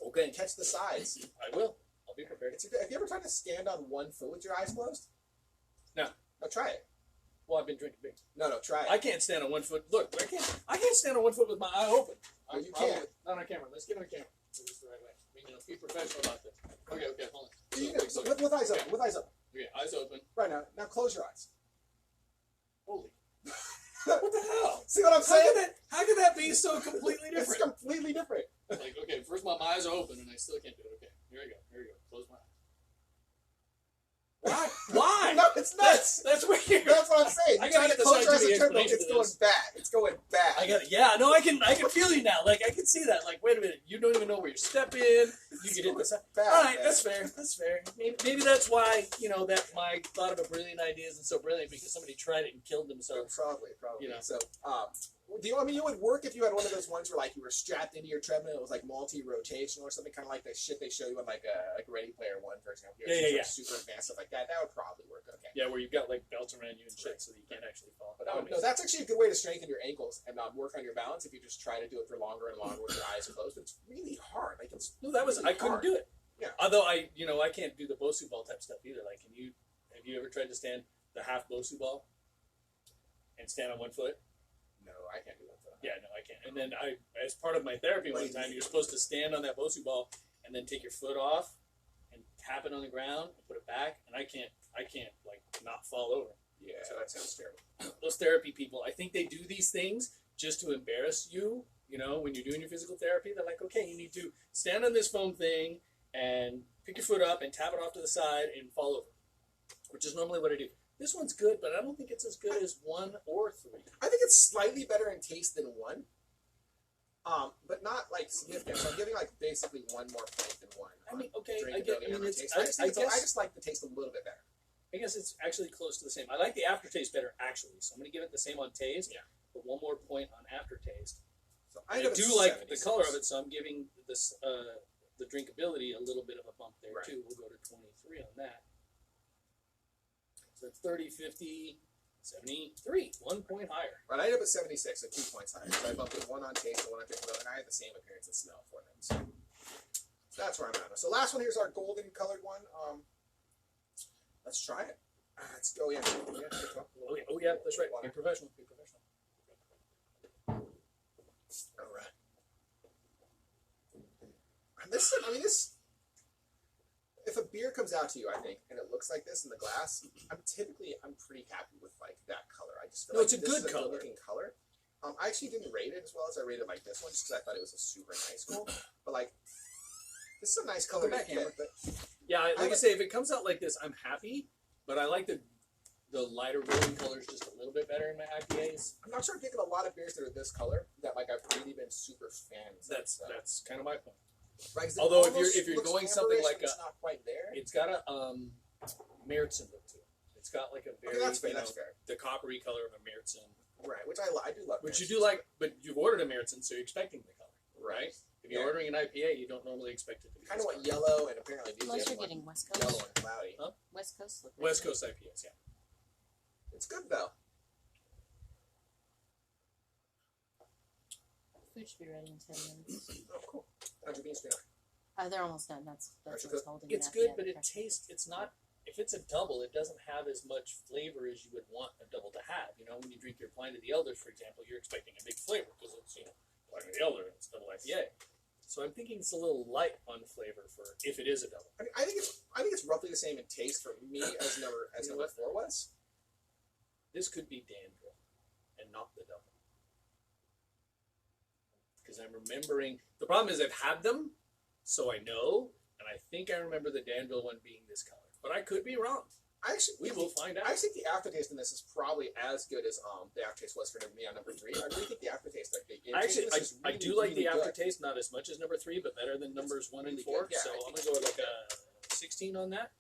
Speaker 2: Okay.
Speaker 1: Catch the sides.
Speaker 2: I will. I'll be prepared.
Speaker 1: Have you ever tried to stand on one foot with your eyes closed?
Speaker 2: No.
Speaker 1: No, try it.
Speaker 2: Well, I've been drinking beer.
Speaker 1: No, try it.
Speaker 2: I can't stand on one foot. Look, I can't stand on one foot with my eye open.
Speaker 1: No, you can't.
Speaker 2: Not on camera. Let's get on camera. Do this the right way. Be professional about this. Okay, hold on.
Speaker 1: You can, so with eyes open. With eyes open.
Speaker 2: Okay, eyes open.
Speaker 1: Right now. Now close your eyes.
Speaker 2: Holy. What the hell?
Speaker 1: See what I'm saying?
Speaker 2: How could that be so completely
Speaker 1: It's
Speaker 2: different?
Speaker 1: completely different.
Speaker 2: Like, okay, first my eyes are open and I still can't do it. Okay, here we go. Close my eyes. Why? Why?
Speaker 1: No, it's nuts.
Speaker 2: That's weird.
Speaker 1: That's what I'm saying.
Speaker 2: I
Speaker 1: You
Speaker 2: gotta
Speaker 1: try
Speaker 2: get
Speaker 1: to
Speaker 2: the
Speaker 1: close your eyes
Speaker 2: scientific
Speaker 1: and treadmill,
Speaker 2: explanation
Speaker 1: it's
Speaker 2: for
Speaker 1: going
Speaker 2: this.
Speaker 1: bad. It's going bad.
Speaker 2: I got it. Yeah, no, I can feel you now. Like I can see that. Like, wait a minute, you don't even know where you step in. You can hit this.
Speaker 1: Bad,
Speaker 2: All right,
Speaker 1: man.
Speaker 2: that's fair. That's fair. Maybe that's why that my thought of a brilliant idea isn't so brilliant because somebody tried it and killed themselves.
Speaker 1: Probably.
Speaker 2: You know.
Speaker 1: So, it would work if you had one of those ones where like you were strapped into your treadmill. It was like multi-rotational or something, kind of like the shit they show you on like Ready Player One, for example.
Speaker 2: Yeah.
Speaker 1: Super advanced stuff like that. That would probably work okay.
Speaker 2: Yeah, where you've got like belts around you and shit, so that you can't actually fall.
Speaker 1: But no, that's actually a good way to strengthen your ankles and work on your balance if you just try to do it for longer and longer with your eyes closed. But it's really hard. Like it's
Speaker 2: No, that was
Speaker 1: really
Speaker 2: I couldn't
Speaker 1: hard.
Speaker 2: do it.
Speaker 1: Yeah.
Speaker 2: Although I can't do the Bosu ball type stuff either. Like, have you ever tried to stand the half Bosu ball and stand on one foot?
Speaker 1: No, I can't do that.
Speaker 2: Yeah, no, I can't. And then as part of my therapy one time, you're supposed to stand on that Bosu ball and then take your foot off and tap it on the ground and put it back. And I can't like not fall over.
Speaker 1: Yeah, that sounds terrible.
Speaker 2: Those therapy people, I think they do these things just to embarrass you. When you're doing your physical therapy, they're like, okay, you need to stand on this foam thing and pick your foot up and tap it off to the side and fall over, which is normally what I do. This one's good, but I don't think it's as good as 1 or 3.
Speaker 1: I think it's slightly better in taste than one. But not like significant. So I'm giving like basically 1 more point than 1.
Speaker 2: I mean, okay, I
Speaker 1: drinkability
Speaker 2: get.
Speaker 1: over
Speaker 2: It's,
Speaker 1: taste.
Speaker 2: I
Speaker 1: I
Speaker 2: guess
Speaker 1: just like the taste a little bit better.
Speaker 2: I guess it's actually close to the same. I like the aftertaste better, actually. So I'm going to give it the same on taste, but 1 more point on aftertaste.
Speaker 1: So
Speaker 2: I
Speaker 1: give it
Speaker 2: do
Speaker 1: a
Speaker 2: like
Speaker 1: 76.
Speaker 2: the color of it, so I'm giving this the drinkability a little bit of a bump there,
Speaker 1: Right.
Speaker 2: too. We'll go to 23 on that. So that's 30, 50, 73. 1 point higher.
Speaker 1: Right, I ended up at 76, so 2 points higher. So I bumped it 1 on taste and 1 on drinkability, and I had the same appearance and smell for them. So that's where I'm at. So last one here's our golden colored one. Let's try it. Let's go in.
Speaker 2: Oh yeah, that's right. Be professional.
Speaker 1: All right. this. If a beer comes out to you, I think, and it looks like this in the glass, I'm pretty happy with like that color. I just feel
Speaker 2: No,
Speaker 1: like
Speaker 2: it's a
Speaker 1: this
Speaker 2: good
Speaker 1: is a
Speaker 2: color.
Speaker 1: good looking color. I actually didn't rate it as well as I rated like this one, just because I thought it was a super nice one. But like, this is a nice color to
Speaker 2: back,
Speaker 1: get.
Speaker 2: Hammer.
Speaker 1: But
Speaker 2: Yeah, like I
Speaker 1: like-
Speaker 2: say, if it comes out like this, I'm happy. But I like the lighter rolling colors just a little bit better in my IPAs.
Speaker 1: I'm not sure I'm picking a lot of beers that are this color that like I've really been super fans.
Speaker 2: That's kind of my point.
Speaker 1: Right, 'cause it
Speaker 2: Although
Speaker 1: almost
Speaker 2: if you're
Speaker 1: looks
Speaker 2: going something
Speaker 1: amberish,
Speaker 2: like
Speaker 1: but it's not quite there.
Speaker 2: It's got a Märzen look to it. It's got like a very
Speaker 1: Okay, that's fair.
Speaker 2: you know,
Speaker 1: That's fair.
Speaker 2: the coppery color of a Märzen.
Speaker 1: Right, which I do love.
Speaker 2: Which you
Speaker 1: Märzen.
Speaker 2: do like, but you've ordered a Märzen, so you're expecting the color,
Speaker 1: Right.
Speaker 2: If you're
Speaker 1: Yeah.
Speaker 2: ordering an IPA, you don't normally expect it to be
Speaker 1: Kind of
Speaker 2: this
Speaker 1: want
Speaker 2: color.
Speaker 1: yellow, and apparently these
Speaker 3: Unless
Speaker 1: days
Speaker 3: you're
Speaker 1: want
Speaker 3: getting West
Speaker 1: yellow
Speaker 3: Coast.
Speaker 1: and cloudy.
Speaker 2: Huh?
Speaker 3: West Coast look.
Speaker 2: West Coast IPAs, yeah.
Speaker 1: It's good though.
Speaker 3: Food should be ready in 10 minutes.
Speaker 1: Oh, cool. How'd your beans turn out?
Speaker 3: They're almost done. That's
Speaker 1: How'd you
Speaker 3: what's
Speaker 1: cook?
Speaker 3: holding
Speaker 2: It's
Speaker 3: it up.
Speaker 2: good,
Speaker 3: Yeah,
Speaker 2: but
Speaker 3: the
Speaker 2: it
Speaker 3: pressure.
Speaker 2: tastes. It's not. If it's a double, it doesn't have as much flavor as you would want a double to have. You know, when you drink your Pint of the Elders, for example, you're expecting a big flavor because it's Pint of the Elder and it's double IPA. So I'm thinking it's a little light on flavor for if it is a double.
Speaker 1: I mean, I think it's roughly the same in taste for me as number
Speaker 2: You know
Speaker 1: number
Speaker 2: what?
Speaker 1: 4 was.
Speaker 2: This could be Danville and not the double. Because I'm remembering the problem is I've had them, so I know, and I think I remember the Danville one being this color. But I could be wrong. We will find out.
Speaker 1: I think the aftertaste in this is probably as good as the aftertaste was for me on number 3. I really think the aftertaste, like the
Speaker 2: Actually,
Speaker 1: this is
Speaker 2: I
Speaker 1: really,
Speaker 2: do like
Speaker 1: really
Speaker 2: the
Speaker 1: good.
Speaker 2: aftertaste, not as much as number 3, but better than numbers 1 and
Speaker 1: really
Speaker 2: 4.
Speaker 1: good, yeah,
Speaker 2: So
Speaker 1: I
Speaker 2: I'm
Speaker 1: think
Speaker 2: gonna go with like a 16 on that.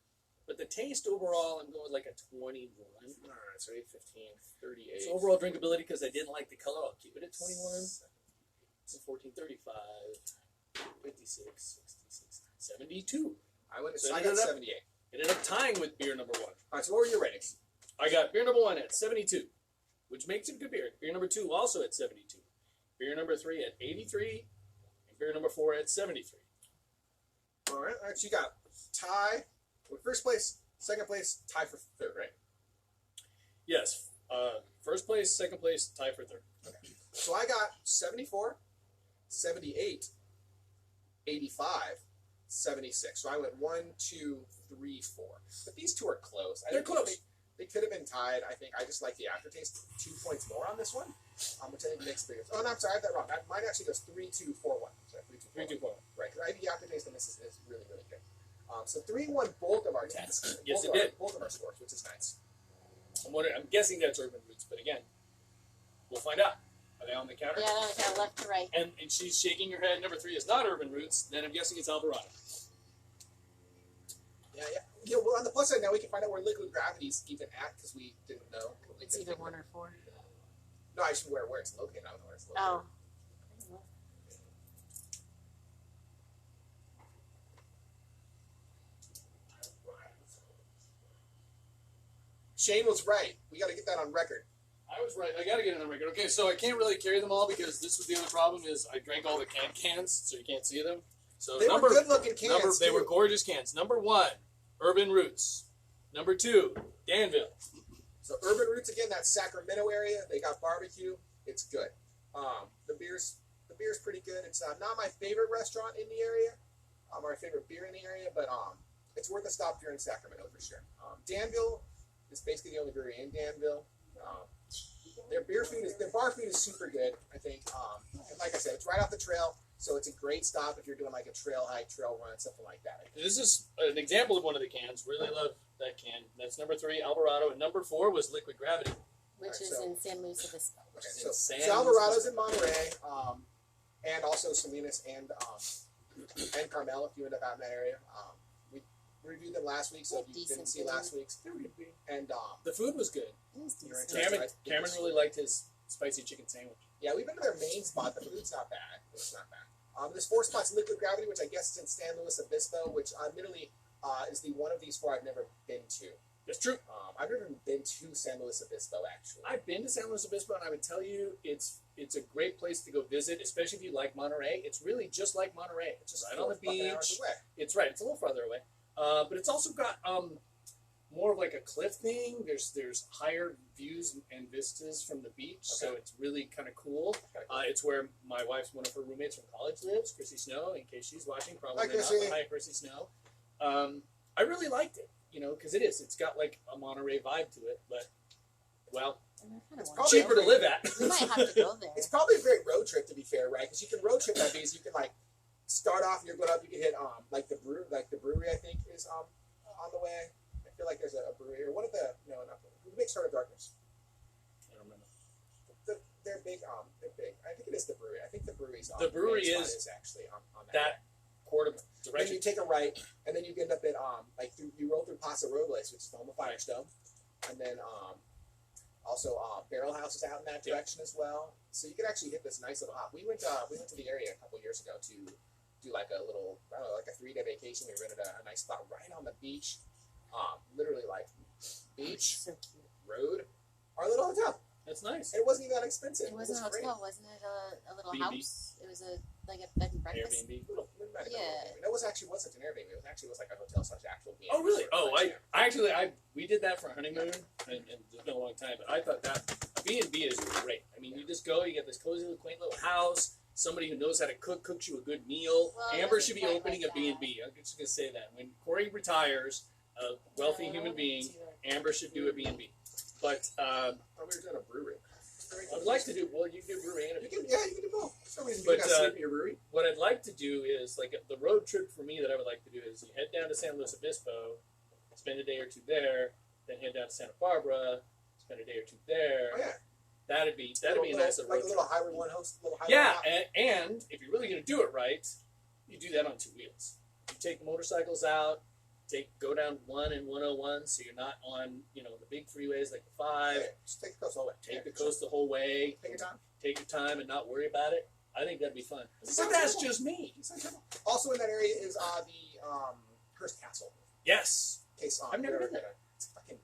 Speaker 2: But the taste overall, I'm going with like a 21.
Speaker 1: All right, so 8, 15, 38.
Speaker 2: So overall drinkability, because I didn't like the color, I'll keep it at 21. This is 14, 35, 56, 66, 72.
Speaker 1: So I
Speaker 2: Ended
Speaker 1: got
Speaker 2: up-
Speaker 1: 78.
Speaker 2: Ended up tying with beer number 1.
Speaker 1: All right, so what were your ratings?
Speaker 2: I got beer number 1 at 72, which makes it a good beer. Beer number 2 also at 72. Beer number 3 at 83, and beer number 4 at 73.
Speaker 1: All right, so you got tie with first place, second place, tie for third, right?
Speaker 2: Yes, first place, second place, tie for third.
Speaker 1: So I got 74, 78, 85, 76. So I went 1, 2, 3, 4. But these two are close.
Speaker 2: They're close.
Speaker 1: They could have been tied. I think I just like the aftertaste 2 points more on this one, which I think makes the difference. Oh, no, I'm sorry, I have that wrong. Mine actually goes 3, 2, 4, 1. Sorry, 3, 2, 4,
Speaker 2: 3, 2, 4.
Speaker 1: Right, because I think the aftertaste on this is really, really good. So 3 won both of our tests.
Speaker 2: Yes,
Speaker 1: both
Speaker 2: it
Speaker 1: of our,
Speaker 2: did.
Speaker 1: Both of our scores, which is nice.
Speaker 2: I'm guessing that's Urban Roots, but again, we'll find out. Are they on the counter?
Speaker 3: Yeah, no, kind of left to right.
Speaker 2: And she's shaking her head. Number 3 is not Urban Roots. Then I'm guessing it's Alvarado.
Speaker 1: Yeah. You know, well, on the plus side, now we can find out where liquid gravity's even at because we didn't know.
Speaker 3: It's either 1 or 4.
Speaker 1: No, I should where it's located. I don't know where it's located.
Speaker 3: Oh.
Speaker 1: Shane was right. We got to get that on record.
Speaker 2: I was right. I got to get it on record. Okay, so I can't really carry them all because this was the other problem is I drank all the cans, so you can't see them. So
Speaker 1: They were good-looking cans,
Speaker 2: They
Speaker 1: too.
Speaker 2: were gorgeous cans. Number 1, Urban Roots. Number 2, Danville.
Speaker 1: So Urban Roots again, that Sacramento area. They got barbecue. It's good. The beer's pretty good. It's not my favorite restaurant in the area, or my favorite beer in the area, but it's worth a stop here in Sacramento for sure. Danville is basically the only brewery in Danville. Their bar food is super good. I think, and like I said, it's right off the trail, so it's a great stop if you're doing like a trail hike, trail run, something like that.
Speaker 2: This is an example of one of the cans. Really love that can. That's number 3, Alvarado, and number 4 was Liquid Gravity.
Speaker 3: Which
Speaker 1: Alright,
Speaker 3: is
Speaker 1: so-
Speaker 3: in San Luis Obispo.
Speaker 1: Okay,
Speaker 2: In
Speaker 1: so
Speaker 2: San
Speaker 1: Alvarado's
Speaker 2: Luis
Speaker 1: in Monterey, and also Salinas and Carmel if you end up out in that area. We reviewed them last week, so if you
Speaker 3: Decent
Speaker 1: didn't see
Speaker 3: food.
Speaker 1: last week's, and
Speaker 2: The food was good.
Speaker 3: It was
Speaker 1: You're
Speaker 3: decent.
Speaker 1: interested.
Speaker 2: Cameron really liked his spicy chicken sandwich.
Speaker 1: yeah, we've been to their main spot. The food's not bad. It's not bad. There's 4 spots in Liquid Gravity, which I guess is in San Luis Obispo, which admittedly is the one of these 4 I've never been to.
Speaker 2: That's true.
Speaker 1: I've never even been to San Luis Obispo actually.
Speaker 2: I've been to San Luis Obispo, and I would tell you it's a great place to go visit, especially if you like Monterey. It's really just like Monterey. It's just right on the
Speaker 1: 4 fucking hours
Speaker 2: beach.
Speaker 1: away.
Speaker 2: It's right. It's a little farther away, but it's also got more of like a cliff thing. There's higher views and vistas from the beach, so it's really kind of cool. It's where my wife's one of her roommates from college lives, Chrissy Snow. In case she's watching, probably not. But hi, Chrissy Snow. I really liked it, because it's got like a Monterey vibe to it, but well,
Speaker 1: it's
Speaker 2: cheaper to live at.
Speaker 3: We might have to go there.
Speaker 1: It's probably a great road trip, to be fair, right? Because you can road trip that because you can like start off and you're going up. You can hit like the brewery I think is on the way. I feel like there's a brewery or one of the not who makes Heart of Darkness.
Speaker 2: I don't remember.
Speaker 1: They're big. They're big. I think it is the brewery. I think the brewery's
Speaker 2: the brewery is
Speaker 1: actually on
Speaker 2: that quarter
Speaker 1: direction. Then you take a right, and then you end up at you roll through Paso Robles, which is the home of Firestone, and then also Barrel House is out in that direction as well. So you could actually hit this nice little hop. We went to the area a couple years ago to do like a little like a 3-day vacation. We rented a nice spot right on the beach, literally like beach
Speaker 3: So cute.
Speaker 1: road, our little hotel.
Speaker 2: That's nice.
Speaker 1: It wasn't even that expensive.
Speaker 3: It wasn't a
Speaker 1: great.
Speaker 3: hotel, wasn't it? A little
Speaker 2: B&B?
Speaker 3: house. It was like a bed and breakfast.
Speaker 2: Airbnb.
Speaker 3: Yeah.
Speaker 1: It wasn't an Airbnb. It was like a hotel / actual B&B.
Speaker 2: Oh really?
Speaker 1: sort of
Speaker 2: I we did that for a honeymoon, and it's been a long time. But I thought that a B&B is great. I mean, you just go, you get this cozy little quaint little house. Somebody who knows how to cook cooks you a good meal.
Speaker 3: Well,
Speaker 2: Amber should be
Speaker 3: quite
Speaker 2: opening
Speaker 3: like
Speaker 2: a B&B. I'm just gonna say that when Corey retires, a wealthy human being, Amber should do a B&B. But
Speaker 1: I thought we were doing a brewery.
Speaker 2: I'd like to do. Well, you can do brewery and a
Speaker 1: You can do both. For some reason
Speaker 2: But,
Speaker 1: you got sleep in your brewery.
Speaker 2: What I'd like to do is, like, the road trip for me that I would like to do is you head down to San Luis Obispo, spend a day or two there, then head down to Santa Barbara, spend a day or two there.
Speaker 1: Oh yeah.
Speaker 2: That'd be a nice road
Speaker 1: like a
Speaker 2: trip.
Speaker 1: little Highway 1 host, little Highway
Speaker 2: Yeah,
Speaker 1: 1
Speaker 2: and if you're really going to do it right, you do that on 2 wheels. You take the motorcycles out, go down 1 and 101, so you're not on the big freeways like the 5.
Speaker 1: Yeah, just take the coast all the way.
Speaker 2: Take the coast the whole way.
Speaker 1: Take your time.
Speaker 2: Take your time and not worry about it. I think that'd be fun.
Speaker 1: Sounds
Speaker 2: But that's
Speaker 1: cool.
Speaker 2: just me.
Speaker 1: Also in that area is the Hearst Castle.
Speaker 2: Yes.
Speaker 1: In case
Speaker 2: I've never been there.
Speaker 1: It's fucking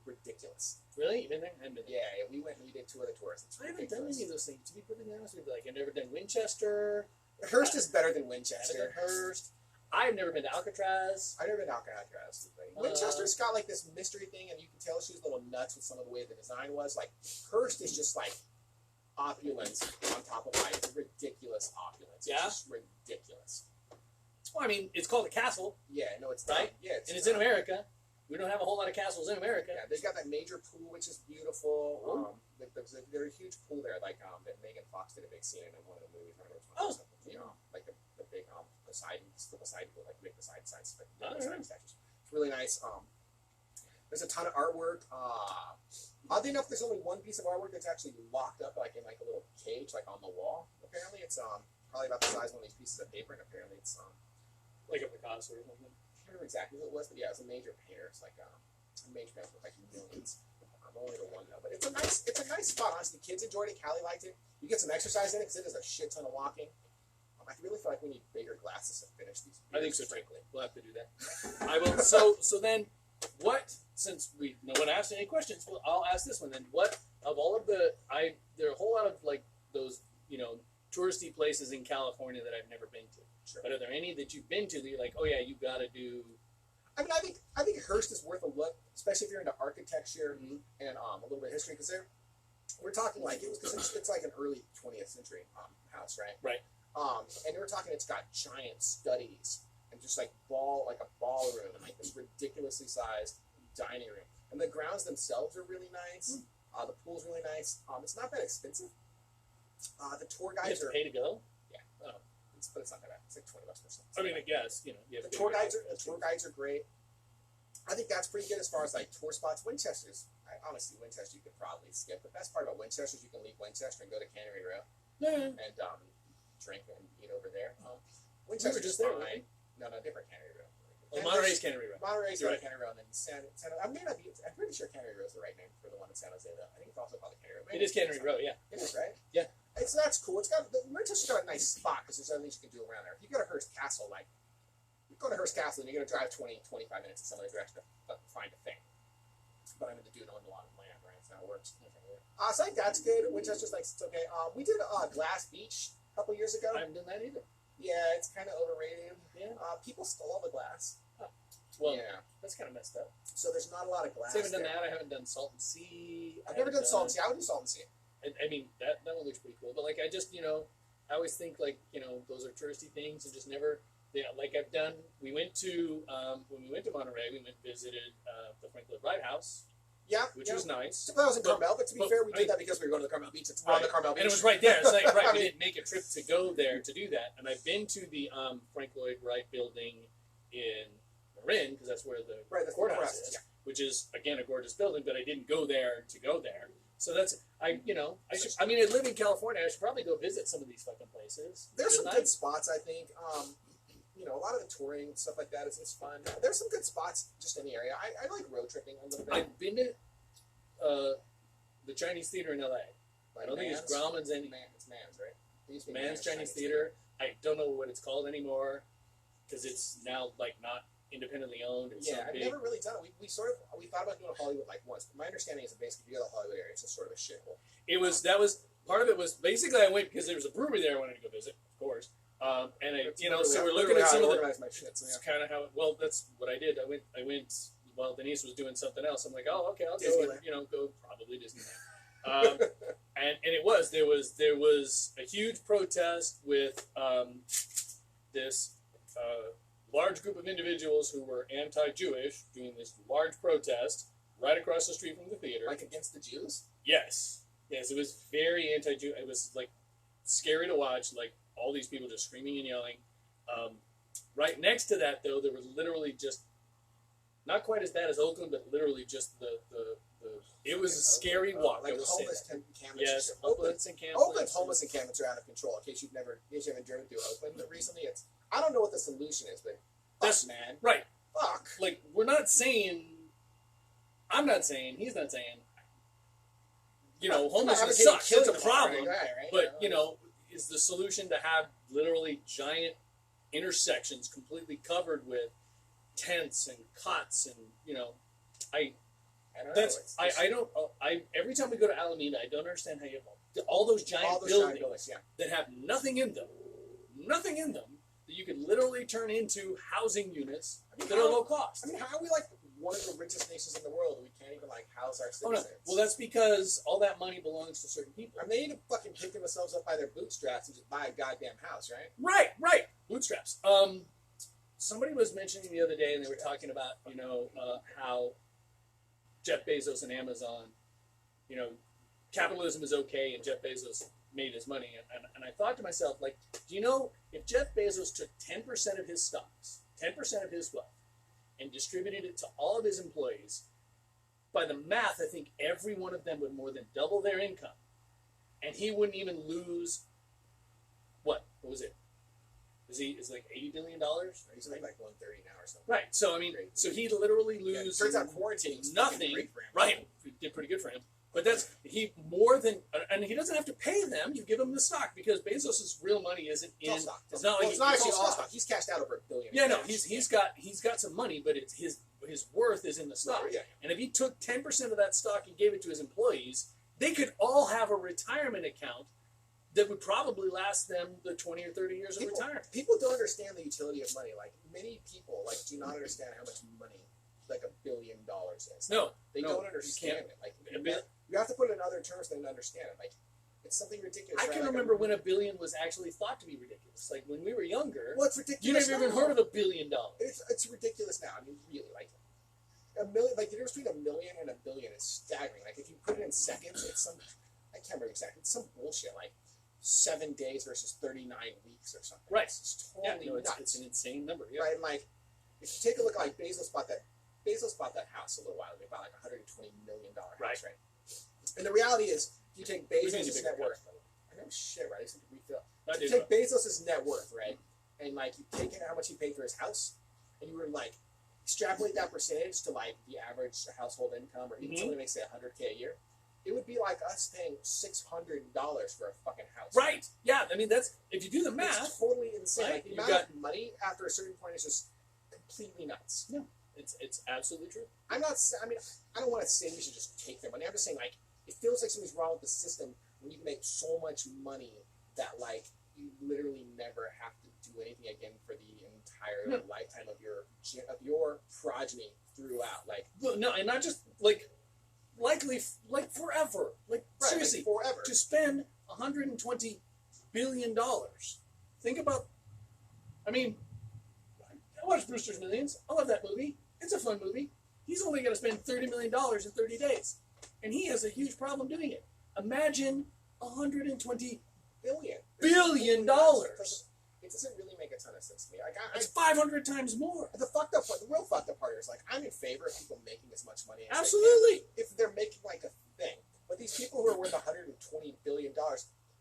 Speaker 1: ridiculous.
Speaker 2: Really? You been there? I haven't been there.
Speaker 1: Yeah, we went and we did 2 other tours. It's
Speaker 2: I haven't done
Speaker 1: ridiculous.
Speaker 2: any of those things. To be perfectly honest with you, like I've never done Winchester.
Speaker 1: Hearst is better than
Speaker 2: I've
Speaker 1: Winchester.
Speaker 2: done Hearst. I've never been to Alcatraz.
Speaker 1: I've never been to Alcatraz. Winchester's got like this mystery thing, and you can tell she was a little nuts with some of the way the design was. Like Hearst is just like opulence on top of like ridiculous opulence.
Speaker 2: Yeah?
Speaker 1: It's just ridiculous.
Speaker 2: Well, I mean, it's called a castle,
Speaker 1: Yeah, no, it's
Speaker 2: Right?
Speaker 1: not. Yeah,
Speaker 2: and it's in America. We don't have a whole lot of castles in America.
Speaker 1: Yeah, they've got that major pool, which is beautiful. There's a huge pool there, like that Megan Fox did a big scene in one of the movies. I don't know which one.
Speaker 2: Oh.
Speaker 1: Like the big Poseidon pool, like big Poseidon sites, like
Speaker 2: Oh,
Speaker 1: Poseidon statues. It's really nice. There's a ton of artwork. Oddly enough, there's only one piece of artwork that's actually locked up, like in like a little cage, like on the wall. Apparently, it's probably about the size of one of these pieces of paper, and apparently it's
Speaker 2: Like a Picasso or something.
Speaker 1: I can't remember exactly what it was, but yeah, it was a major painter. It's like a major painter with like millions. Only the one though, but it's a nice spot. Honestly, kids enjoyed it. Callie liked it. You get some exercise in it because it is a shit ton of walking. I really feel like we need bigger glasses to finish these.
Speaker 2: I think so, frankly. We'll have to do that. I will. So then, what? Since no one asked any questions, well, I'll ask this one then. What of all of there are a whole lot of like those touristy places in California that I've never been to.
Speaker 1: Sure.
Speaker 2: But are there any that you've been to that you're like, oh yeah, you got to do?
Speaker 1: I mean, I think Hearst is worth a look, especially if you're into architecture and a little bit of history, because we're talking like it's like an early 20th century house, right?
Speaker 2: Right.
Speaker 1: And we're talking it's got giant studies and just like a ballroom and like this ridiculously sized dining room, and the grounds themselves are really nice. The pool's really nice. It's not that expensive. The tour
Speaker 2: You have
Speaker 1: guides
Speaker 2: to
Speaker 1: are
Speaker 2: pay to go.
Speaker 1: but it's not that bad. It's like $20 per person.
Speaker 2: I mean, I guess you have
Speaker 1: The
Speaker 2: to
Speaker 1: tour
Speaker 2: pay
Speaker 1: guides are great. I think that's pretty good as far as like tour spots. Honestly, Winchester you could probably skip. The best part about Winchester is you can leave Winchester and go to Cannery Row
Speaker 2: Yeah.
Speaker 1: and drink and eat over there.
Speaker 2: We
Speaker 1: Winchester's
Speaker 2: were just there,
Speaker 1: fine.
Speaker 2: right?
Speaker 1: No, different Cannery Row.
Speaker 2: Oh, Monterey's Cannery Row.
Speaker 1: Monterey's
Speaker 2: You're
Speaker 1: right. Cannery Row, and then San I'm pretty sure Cannery Row is the right name for the one in San Jose, though. I think it's also called the Cannery Row.
Speaker 2: It is Cannery Row, yeah.
Speaker 1: It is, right?
Speaker 2: Yeah.
Speaker 1: That's cool. Winchester's got a nice spot because there's other things you can do around there. If you go to Hearst Castle, like, you go to Hearst Castle and you're going to drive 20, 25 minutes in some other direction to find a thing. But I'm going to do it on a lot of land, right? That's how it works. So I think that's good. Winchester's like, it's okay. We did Glass Beach a couple years ago.
Speaker 2: I haven't done that either.
Speaker 1: Yeah, it's kind of overrated.
Speaker 2: Yeah.
Speaker 1: People stole all the glass.
Speaker 2: Well,
Speaker 1: yeah.
Speaker 2: that's kind of messed up.
Speaker 1: So there's not a lot of glass.
Speaker 2: So I haven't done
Speaker 1: there.
Speaker 2: that. I haven't done Salt and Sea.
Speaker 1: I've never done Salt and Sea. I would do Salt and Sea.
Speaker 2: I mean, that one looks pretty cool. But, like, I just, I always think, like, those are touristy things and just never, like I've done, we went to, when we went to Monterey, we went and visited the Frank Lloyd Wright House.
Speaker 1: Yeah.
Speaker 2: Which was nice.
Speaker 1: Except I was in Carmel, but to be fair, we did that because we were going to the Carmel Beach. It's on the Carmel Beach.
Speaker 2: And it was right there. It's like, right,
Speaker 1: I
Speaker 2: we
Speaker 1: mean,
Speaker 2: didn't make a trip to go there to do that. And I've been to the Frank Lloyd Wright building in Marin, because that's where the courthouse is, which is, again, a gorgeous building, but I didn't go there to go there. So that's, I live in California. I should probably go visit some of these fucking places.
Speaker 1: There's some good spots, I think. A lot of the touring stuff like that is fun. There's some good spots just in the area. I like road tripping a little bit.
Speaker 2: I've been to the Chinese Theater in L.A. I don't think it's Grauman's any.
Speaker 1: It's Mann's, right? It used to be
Speaker 2: Mann's Chinese Theater. I don't know what it's called anymore because it's now like not independently owned. It's
Speaker 1: I've never really done it. We thought about doing a Hollywood like once, but my understanding is that basically if you go to the Hollywood area, it's just sort of a shithole.
Speaker 2: Part of it was basically I went because there was a brewery there I wanted to go visit, of course. So we're looking at some of the.
Speaker 1: My shit, so
Speaker 2: It's kind of how. Well, that's what I did. I went while Denise was doing something else. I'm like, oh, okay, I'll go. Go probably Disneyland. And it was there was a huge protest with this large group of individuals who were anti-Jewish doing this large protest right across the street from the theater.
Speaker 1: Like against the Jews?
Speaker 2: Yes, it was very anti-Jew. It was like scary to watch. Like all these people just screaming and yelling. Right next to that, though, there was literally just not quite as bad as Oakland, but literally just the it was a scary walk.
Speaker 1: Like homeless encampments.
Speaker 2: Yes, homeless encampments.
Speaker 1: Oakland's homeless encampments are out of control. In case you haven't driven through Oakland recently, I don't know what the solution is, but
Speaker 2: that's
Speaker 1: man.
Speaker 2: Right.
Speaker 1: Fuck.
Speaker 2: Like we're not saying. I'm not saying. He's not saying. Homelessness sucks. It's a problem.
Speaker 1: Right?
Speaker 2: But is the solution to have literally giant intersections completely covered with tents and cots and every time we go to Alameda, I don't understand how you have all those giant buildings that have nothing in them that you could literally turn into housing units that are low cost.
Speaker 1: I mean, how are we like one of the richest nations in the world and we can't even like house our citizens?
Speaker 2: Oh, no. Well, that's because all that money belongs to certain people.
Speaker 1: I mean, they need to fucking pick themselves up by their bootstraps and just buy a goddamn house, right?
Speaker 2: Right. Bootstraps. Somebody was mentioning the other day, and they were talking about, how Jeff Bezos and Amazon, capitalism is okay, and Jeff Bezos made his money. And I thought to myself, like, do you know, if Jeff Bezos took 10% of his stocks, 10% of his wealth, and distributed it to all of his employees, by the math, I think every one of them would more than double their income. And he wouldn't even lose, what was it? Is like $80 billion?
Speaker 1: He's like 130 now or something.
Speaker 2: Right. So I mean, so he literally loses.
Speaker 1: Turns out quarantine
Speaker 2: nothing.
Speaker 1: Great for him.
Speaker 2: Right. It did pretty good for him. But that's more than, and he doesn't have to pay them. You give him the stock because Bezos's real money isn't in.
Speaker 1: It's stock.
Speaker 2: It's not like
Speaker 1: it's not actually all stock. He's cashed out over $1 billion.
Speaker 2: Yeah, no, he's got some money, but it's his worth is in the stock.
Speaker 1: Yeah.
Speaker 2: And if he took 10% of that stock and gave it to his employees, they could all have a retirement account that would probably last them the 20 or 30 years of retirement.
Speaker 1: People don't understand the utility of money. Like many people, do not understand how much money, like $1 billion is.
Speaker 2: No,
Speaker 1: they don't understand it. Like you have to put it in other terms than to understand it. Like it's something ridiculous.
Speaker 2: I can remember when $1 billion was actually thought to be ridiculous. Like when we were younger.
Speaker 1: Well, it's ridiculous.
Speaker 2: You never even heard of $1 billion.
Speaker 1: It's ridiculous now. I mean, really, like $1 million. Like the difference between $1 million and $1 billion is staggering. Like if you put it in seconds, it's some. I can't remember exactly. It's some bullshit. Like 7 days versus 39 weeks or something.
Speaker 2: Right.
Speaker 1: It's totally nuts.
Speaker 2: It's an insane number. Yeah.
Speaker 1: Right. And like, if you take a look, like Bezos bought that house a little while ago. They bought like $120 million house, right? And the reality is, if you take Bezos' net worth, I know shit, right? It's like refill. If you take Bezos' net worth, right, and like you take in how much he paid for his house, and you were like extrapolate that percentage to like the average household income, or even somebody makes say $100K a year. It would be like us paying $600 for a fucking house.
Speaker 2: Right. Yeah. I mean, that's if you do the math.
Speaker 1: It's totally insane.
Speaker 2: Right?
Speaker 1: Like the amount of money after a certain point is just completely nuts.
Speaker 2: Yeah. It's absolutely true.
Speaker 1: I don't want to say we should just take their money. I'm just saying, like, it feels like something's wrong with the system when you can make so much money that, like, you literally never have to do anything again for the entire lifetime of your progeny throughout. Like
Speaker 2: no, and not just like likely like forever. Like
Speaker 1: right,
Speaker 2: seriously,
Speaker 1: like forever.
Speaker 2: to spend $120 billion. Think about. I mean, I watched Brewster's Millions. I love that movie. It's a fun movie. He's only going to spend $30 million in 30 days, and he has a huge problem doing it. Imagine $120 billion.
Speaker 1: It doesn't really make a ton of sense to me. Like
Speaker 2: That's 500 times more.
Speaker 1: The real fucked up part is like I'm in favor of people making as much money as
Speaker 2: Absolutely.
Speaker 1: they can if they're making like a thing. But these people who are worth $120 billion,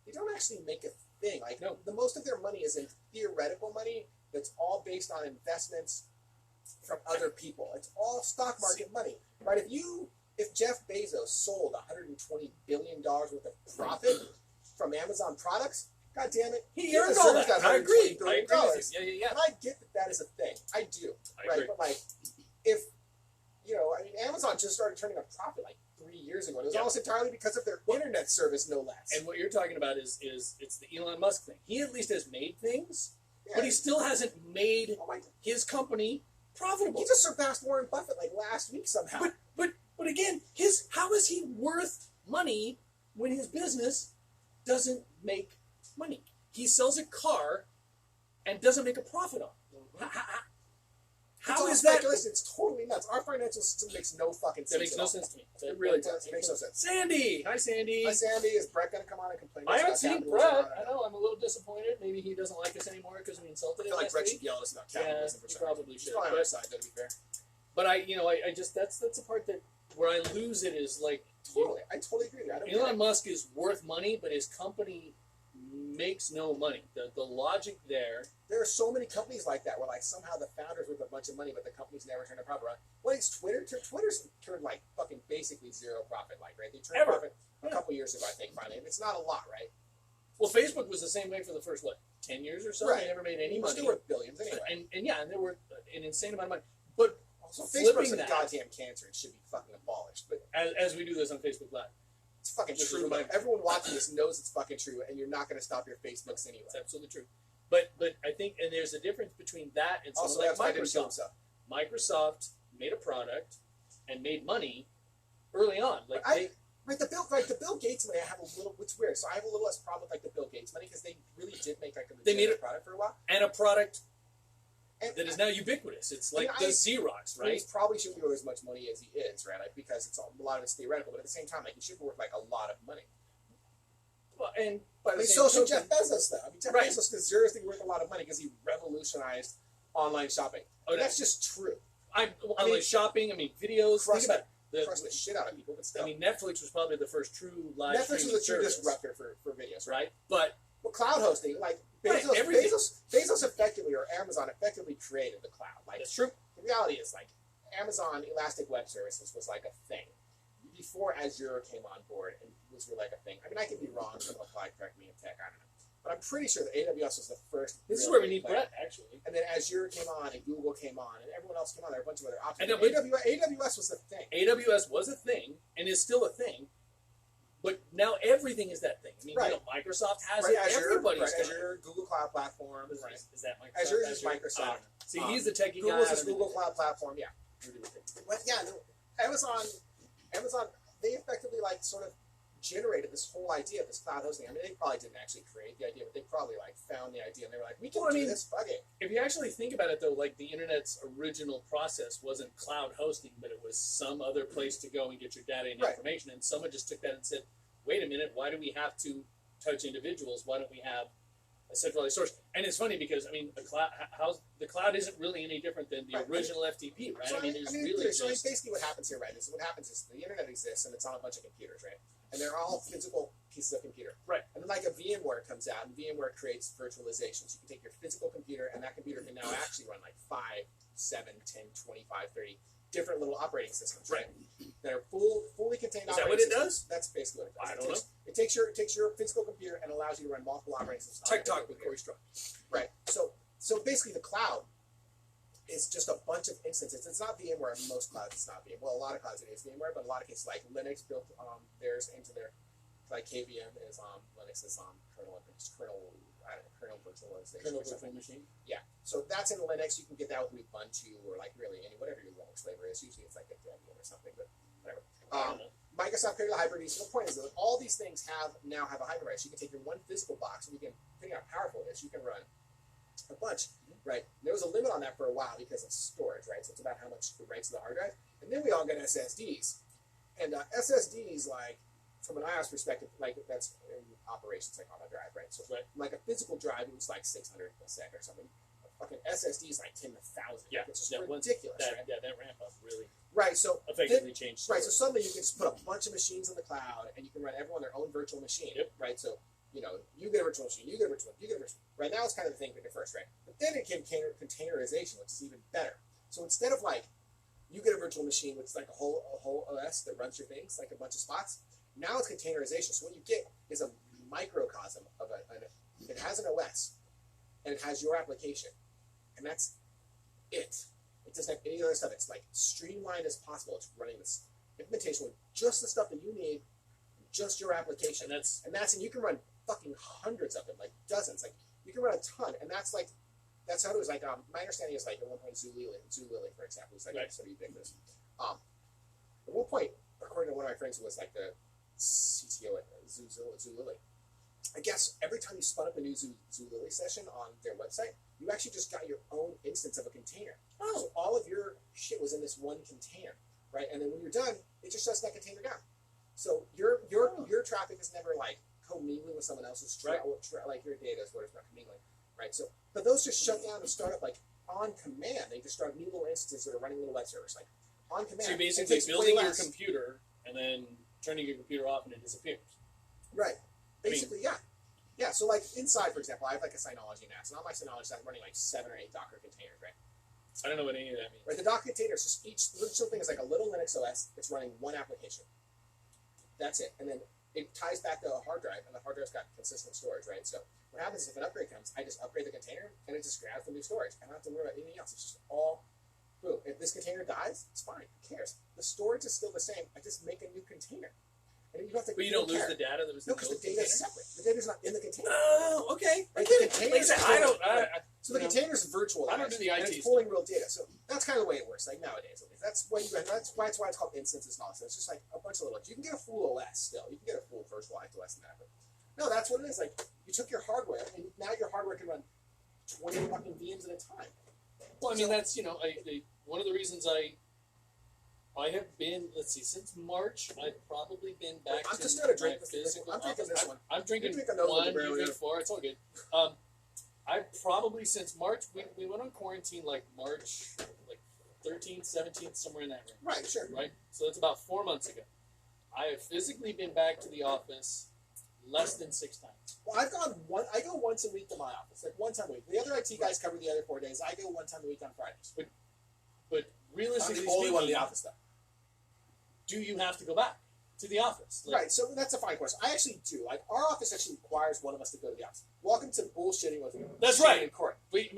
Speaker 1: they don't actually make a thing. Like
Speaker 2: no,
Speaker 1: the most of their money is in theoretical money that's all based on investments from other people. It's all stock market money, right? If Jeff Bezos sold $120 billion worth of profit from Amazon products, God damn it,
Speaker 2: he earned all that. I agree. I agree with you. Yeah.
Speaker 1: And I get that is a thing. I do.
Speaker 2: I
Speaker 1: right?
Speaker 2: agree.
Speaker 1: But like, if Amazon just started turning a profit like 3 years ago. It was almost entirely because of their internet service, no less.
Speaker 2: And what you're talking about is it's the Elon Musk thing. He at least has made things, but he still hasn't made his company profitable.
Speaker 1: He just surpassed Warren Buffett like last week somehow.
Speaker 2: But again, how is he worth money when his business doesn't make money? He sells a car and doesn't make a profit on it. How is that?
Speaker 1: It's totally nuts. Our financial system makes no fucking sense.
Speaker 2: That makes no sense to me.
Speaker 1: It really does. It makes no sense.
Speaker 2: Sandy! Hi, Sandy.
Speaker 1: Hi, Sandy. Is Brett going to come on and complain?
Speaker 2: I haven't seen Brett. I know. I'm a little disappointed. Maybe he doesn't like us anymore because we insulted him.
Speaker 1: I feel like Brett should yell at us about capitalism for
Speaker 2: he
Speaker 1: something.
Speaker 2: probably should.
Speaker 1: He's probably on our side, to be fair.
Speaker 2: But I just that's the part that where I lose it is like
Speaker 1: totally. I totally agree with you.
Speaker 2: Elon Musk is worth money, but his company makes no money. The logic there.
Speaker 1: There are so many companies like that where like somehow the founders with a bunch of money, but the companies never turn a profit around. What is Twitter? Twitter's turned like fucking basically zero profit, like right? They turned profit a couple years ago, I think. Finally, and it's not a lot, right?
Speaker 2: Well, Facebook was the same way for the first 10 years or so.
Speaker 1: Right.
Speaker 2: They never made any money.
Speaker 1: Still worth billions anyway.
Speaker 2: And they were an insane amount of money. But
Speaker 1: also, Facebook's a goddamn cancer. It should be fucking abolished. But
Speaker 2: as we do this on Facebook Live.
Speaker 1: It's fucking true. Everyone watching this knows it's fucking true, and you're not going to stop your Facebooks anyway.
Speaker 2: It's absolutely true. But I think, and there's a difference between that and something like Microsoft. Microsoft made a product and made money early on. Like
Speaker 1: the Bill Gates money, I have a little. It's weird. So I have a little less problem with like the Bill Gates money because they really did make like a legitimate product for a while,
Speaker 2: and a product that is now ubiquitous. It's like the Xerox, right?
Speaker 1: He probably shouldn't be worth as much money as he is, right? Like, because it's a lot of it's theoretical, but at the same time, like he should be worth like a lot of money.
Speaker 2: Well, and by the
Speaker 1: so should Jeff Bezos, though. I mean, Jeff Bezos deserves to be worth a lot of money because he revolutionized online shopping. Oh, that's just true.
Speaker 2: Online shopping. I mean, videos. Think about it.
Speaker 1: Crushed the shit out of people, but still.
Speaker 2: I mean, Netflix was probably the first true live
Speaker 1: Netflix
Speaker 2: streaming
Speaker 1: was a true
Speaker 2: service.
Speaker 1: disruptor for videos,
Speaker 2: right? But
Speaker 1: cloud hosting, like Bezos effectively, or Amazon effectively created the cloud. Like,
Speaker 2: that's true.
Speaker 1: The reality is, like, Amazon Elastic Web Services was like a thing before Azure came on board and was really like a thing. I mean, I could be wrong. Someone will probably correct me in tech. I don't know. But I'm pretty sure that AWS was the first.
Speaker 2: This is where we need Brett, actually.
Speaker 1: And then Azure came on, and Google came on, and everyone else came on. There were a bunch of other options.
Speaker 2: And
Speaker 1: AWS was the thing.
Speaker 2: AWS was a thing, and is still a thing. But now everything is that thing. I mean, Microsoft has it.
Speaker 1: Azure,
Speaker 2: everybody's got
Speaker 1: Azure, Google Cloud Platform.
Speaker 2: Is that Microsoft?
Speaker 1: Azure is Microsoft.
Speaker 2: See, he's the techie guy.
Speaker 1: Google's Google Cloud Platform. Yeah. But yeah, Amazon, they effectively like sort of generated this whole idea of this cloud hosting. I mean, they probably didn't actually create the idea, but they probably like found the idea and they were like, we can do this. Fuck it.
Speaker 2: If you actually think about it, though, like the internet's original process wasn't cloud hosting, but it was some other place to go and get your data and information. And someone just took that and said, wait a minute, why do we have to touch individuals? Why don't we have a centralized source? And it's funny because, I mean, the cloud isn't really any different than the original FTP, right?
Speaker 1: So,
Speaker 2: really
Speaker 1: basically what happens here, right, is what happens is the internet exists and it's on a bunch of computers, right? And they're all physical pieces of computer.
Speaker 2: Right.
Speaker 1: And then like a VMware comes out and VMware creates virtualization. So you can take your physical computer and that computer can now actually run like 5, 7, 10, 25, 30 different little operating systems, right? That are fully contained.
Speaker 2: Is that what it does?
Speaker 1: That's basically what it does.
Speaker 2: I don't know.
Speaker 1: It takes your physical computer and allows you to run multiple operating systems.
Speaker 2: Tech Talk with Corey Strong.
Speaker 1: Right. So basically the cloud is just a bunch of instances. It's not VMware. In most clouds, it's not VMware. Well, a lot of clouds it is VMware, but a lot of cases like Linux built theirs into their like KVM is Linux is kernel virtualization.
Speaker 2: Kernel virtual machine.
Speaker 1: Yeah, so that's in Linux. You can get that with Ubuntu or like really any whatever your Linux flavor is. Usually it's like a Debian or something, but whatever. Microsoft created a hybrid. So the point is that all these things now have a hybrid, right? So you can take your one physical box and you can, depending on how powerful it is, you can run a bunch, right? There was a limit on that for a while because of storage, right? So it's about how much it writes to the hard drive. And then we all got SSDs. And SSDs, like, from an iOS perspective, like, that's in operations, like, on a drive, right? So, like, a physical drive, it was like 600 a sec or something. A fucking SSD is like 10 to 1,000.
Speaker 2: Yeah.
Speaker 1: It's just ridiculous, right?
Speaker 2: Yeah, that ramp up really
Speaker 1: effectively
Speaker 2: changed.
Speaker 1: Right, so suddenly you can just put a bunch of machines in the cloud, and you can run everyone their own virtual machine, right? So, you know, you get a virtual machine, you get a virtual machine, you get a virtual machine. Right now it's kind of the thing at first, right? But then it came containerization, which is even better. So instead of like, you get a virtual machine with like a whole OS that runs your things, like a bunch of spots. Now it's containerization. So what you get is a microcosm of it has an OS, and it has your application, and that's it. It doesn't have any other stuff. It's like streamlined as possible. It's running this implementation with just the stuff that you need, just your application, and you can run fucking hundreds of them, like dozens. Like you can run a ton, and that's how it was. Like my understanding is like at one point Zulily, for example, was like so ubiquitous. At one point, according to one of my friends who was like the CTO at Zulily, I guess every time you spun up a new Zulily session on their website, you actually just got your own instance of a container. So all of your shit was in this one container, right? And then when you're done, it just shuts that container down. So your traffic is never like commingling with someone else's like your data is what it's not commingling, right? So, but those just shut down and start up like on command. They just start new little instances that are running little web servers, like on command.
Speaker 2: So you're basically building your computer and then turning your computer off and it disappears.
Speaker 1: Right. Basically, yeah. So like inside, for example, I have like a Synology NAS, and on my Synology, I'm running like 7 or 8 Docker containers, right?
Speaker 2: I don't know what any of that means.
Speaker 1: Right. The Docker containers, just each little thing is like a little Linux OS. It's running one application. That's it, and then it ties back to a hard drive, and the hard drive's got consistent storage, right? So what happens is if an upgrade comes, I just upgrade the container, and it just grabs the new storage. I don't have to worry about anything else. It's just all boom. If this container dies, it's fine. Who cares? The storage is still the same. I just make a new container. And you don't have to.
Speaker 2: But you don't lose the data that was in the
Speaker 1: because the data is separate. The data's not in the container.
Speaker 2: Oh, okay.
Speaker 1: Like the container. So the container's virtual.
Speaker 2: I don't do the IT.
Speaker 1: And it's pulling real data. So that's kind of the way it works. Like nowadays, at least. That's why it's called instances and all this. It's just like a bunch of little. You can get a full OS still. You can get a full virtualized OS in that. But no, that's what it is. Like you took your hardware, and now your hardware can run 20 fucking VMs at a time.
Speaker 2: Well, I mean that's one of the reasons I have been, since March, I've probably been back to
Speaker 1: just gonna drink
Speaker 2: my physical
Speaker 1: I'm drinking
Speaker 2: office.
Speaker 1: this one.
Speaker 2: I'm drinking
Speaker 1: another
Speaker 2: one, you drink 4, it's all good. I probably, since March, we went on quarantine like March, like 13th, 17th, somewhere in that range.
Speaker 1: Right, sure.
Speaker 2: Right? So that's about 4 months ago. I have physically been back to the office less than 6 times.
Speaker 1: Well, I go once a week to my office, like one time a week. The other IT guys cover the other 4 days. I go one time a week on Fridays.
Speaker 2: But realistically
Speaker 1: I'm the only
Speaker 2: speaking,
Speaker 1: one in the office, though.
Speaker 2: Do you have to go back to the office?
Speaker 1: Right, so that's a fine question. I actually do. Like, our office actually requires one of us to go to the office. Welcome to bullshitting with
Speaker 2: That's right.
Speaker 1: in court.
Speaker 2: We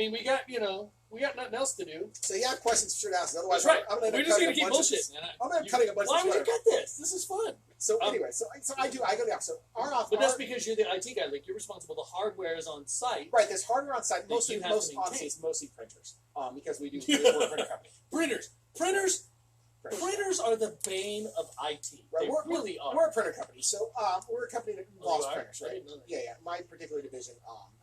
Speaker 2: got nothing else to do.
Speaker 1: So you have questions, sure to ask. Otherwise,
Speaker 2: That's right.
Speaker 1: We're just
Speaker 2: going to keep bullshitting.
Speaker 1: I'm going to cutting a bunch of
Speaker 2: Why would you cut this? This is fun.
Speaker 1: So anyway, so I go to the office. So our office.
Speaker 2: But that's because you're the IT guy. Like, you're responsible. The hardware is on site.
Speaker 1: Right, there's hardware on site. Mostly printers. Because we do we're a printer company.
Speaker 2: Printers are the bane of IT.
Speaker 1: Right,
Speaker 2: They really are.
Speaker 1: We're a printer company, so we're a company that involves printers, right?
Speaker 2: I didn't know that.
Speaker 1: Yeah. My particular division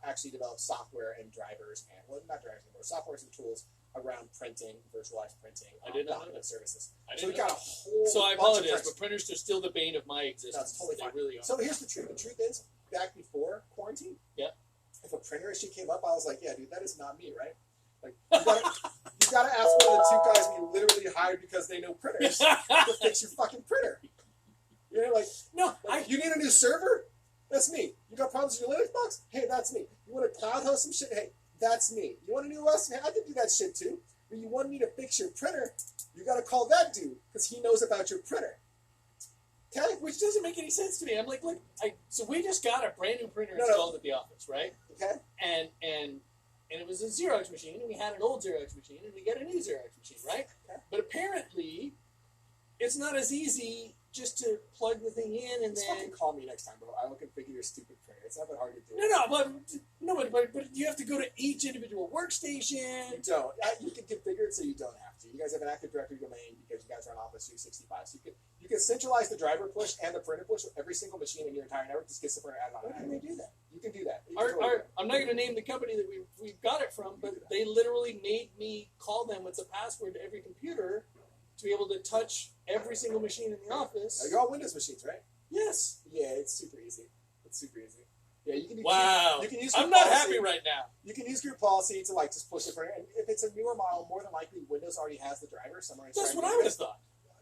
Speaker 1: actually develops software and drivers, and not drivers anymore, softwares and tools around printing, virtualized printing,
Speaker 2: I didn't know
Speaker 1: document services.
Speaker 2: So
Speaker 1: we got a whole.
Speaker 2: So I
Speaker 1: bunch of
Speaker 2: apologize, but printers are still the bane of my existence.
Speaker 1: That's totally fine.
Speaker 2: They really are.
Speaker 1: So here's the truth. The truth is, back before quarantine, if a printer issue came up, I was like, yeah, dude, that is not me, right? Like, you gotta ask one of the 2 guys we literally hired because they know printers to fix your fucking printer. You know, like,
Speaker 2: no,
Speaker 1: you need a new server? That's me. You got problems with your Linux box? Hey, that's me. You want to cloud host some shit? Hey, that's me. You want a new OS? Hey, I can do that shit too. But you want me to fix your printer? You gotta call that dude because he knows about your printer. Okay?
Speaker 2: Which doesn't make any sense to me. I'm like, look, so we just got a brand new printer installed at the office, right?
Speaker 1: Okay.
Speaker 2: And it was a Xerox machine, and we had an old Xerox machine, and we got a new Xerox machine, right?
Speaker 1: Okay.
Speaker 2: But apparently, it's not as easy just to plug the thing in and
Speaker 1: Just
Speaker 2: then.
Speaker 1: fucking call me next time, bro. I will configure your stupid printer. It's not that hard to do.
Speaker 2: But you have to go to each individual workstation.
Speaker 1: You don't. You can configure it so you don't have to. You guys have an Active Directory domain because you guys are on Office 365. So you can centralize the driver push and the printer push with every single machine in your entire network. Just get the printer added on.
Speaker 2: Why can they do that?
Speaker 1: You can do that. You can totally do that.
Speaker 2: I'm not going to name the company that we got it from, but they literally made me call them with the password to every computer to be able to touch every single machine in the office.
Speaker 1: Now, you're all Windows machines, right?
Speaker 2: Yes.
Speaker 1: Yeah, it's super easy. It's super easy. Yeah, you can.
Speaker 2: Wow.
Speaker 1: You can use.
Speaker 2: I'm not
Speaker 1: policy.
Speaker 2: happy right now.
Speaker 1: You can use group policy to like just push the printer, and if it's a newer model, more than likely Windows already has the driver somewhere.
Speaker 2: That's what I would have thought.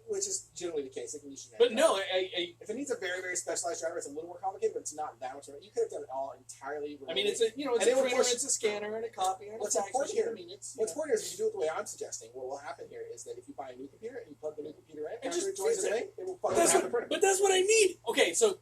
Speaker 1: Which is generally the case. They can use
Speaker 2: But no,
Speaker 1: if it needs a very, very specialized driver, it's a little more complicated, but it's not that much. You could have done it all entirely remotely.
Speaker 2: I mean, it's a printer, it's a scanner, and a copier, and a fax machine. I mean,
Speaker 1: what's important is if you do it the way I'm suggesting, what will happen here is that if you buy a new computer and you plug the new computer in,
Speaker 2: and
Speaker 1: after
Speaker 2: just
Speaker 1: it joins the thing, it will fucking have the printer.
Speaker 2: But that's what I need. Okay, so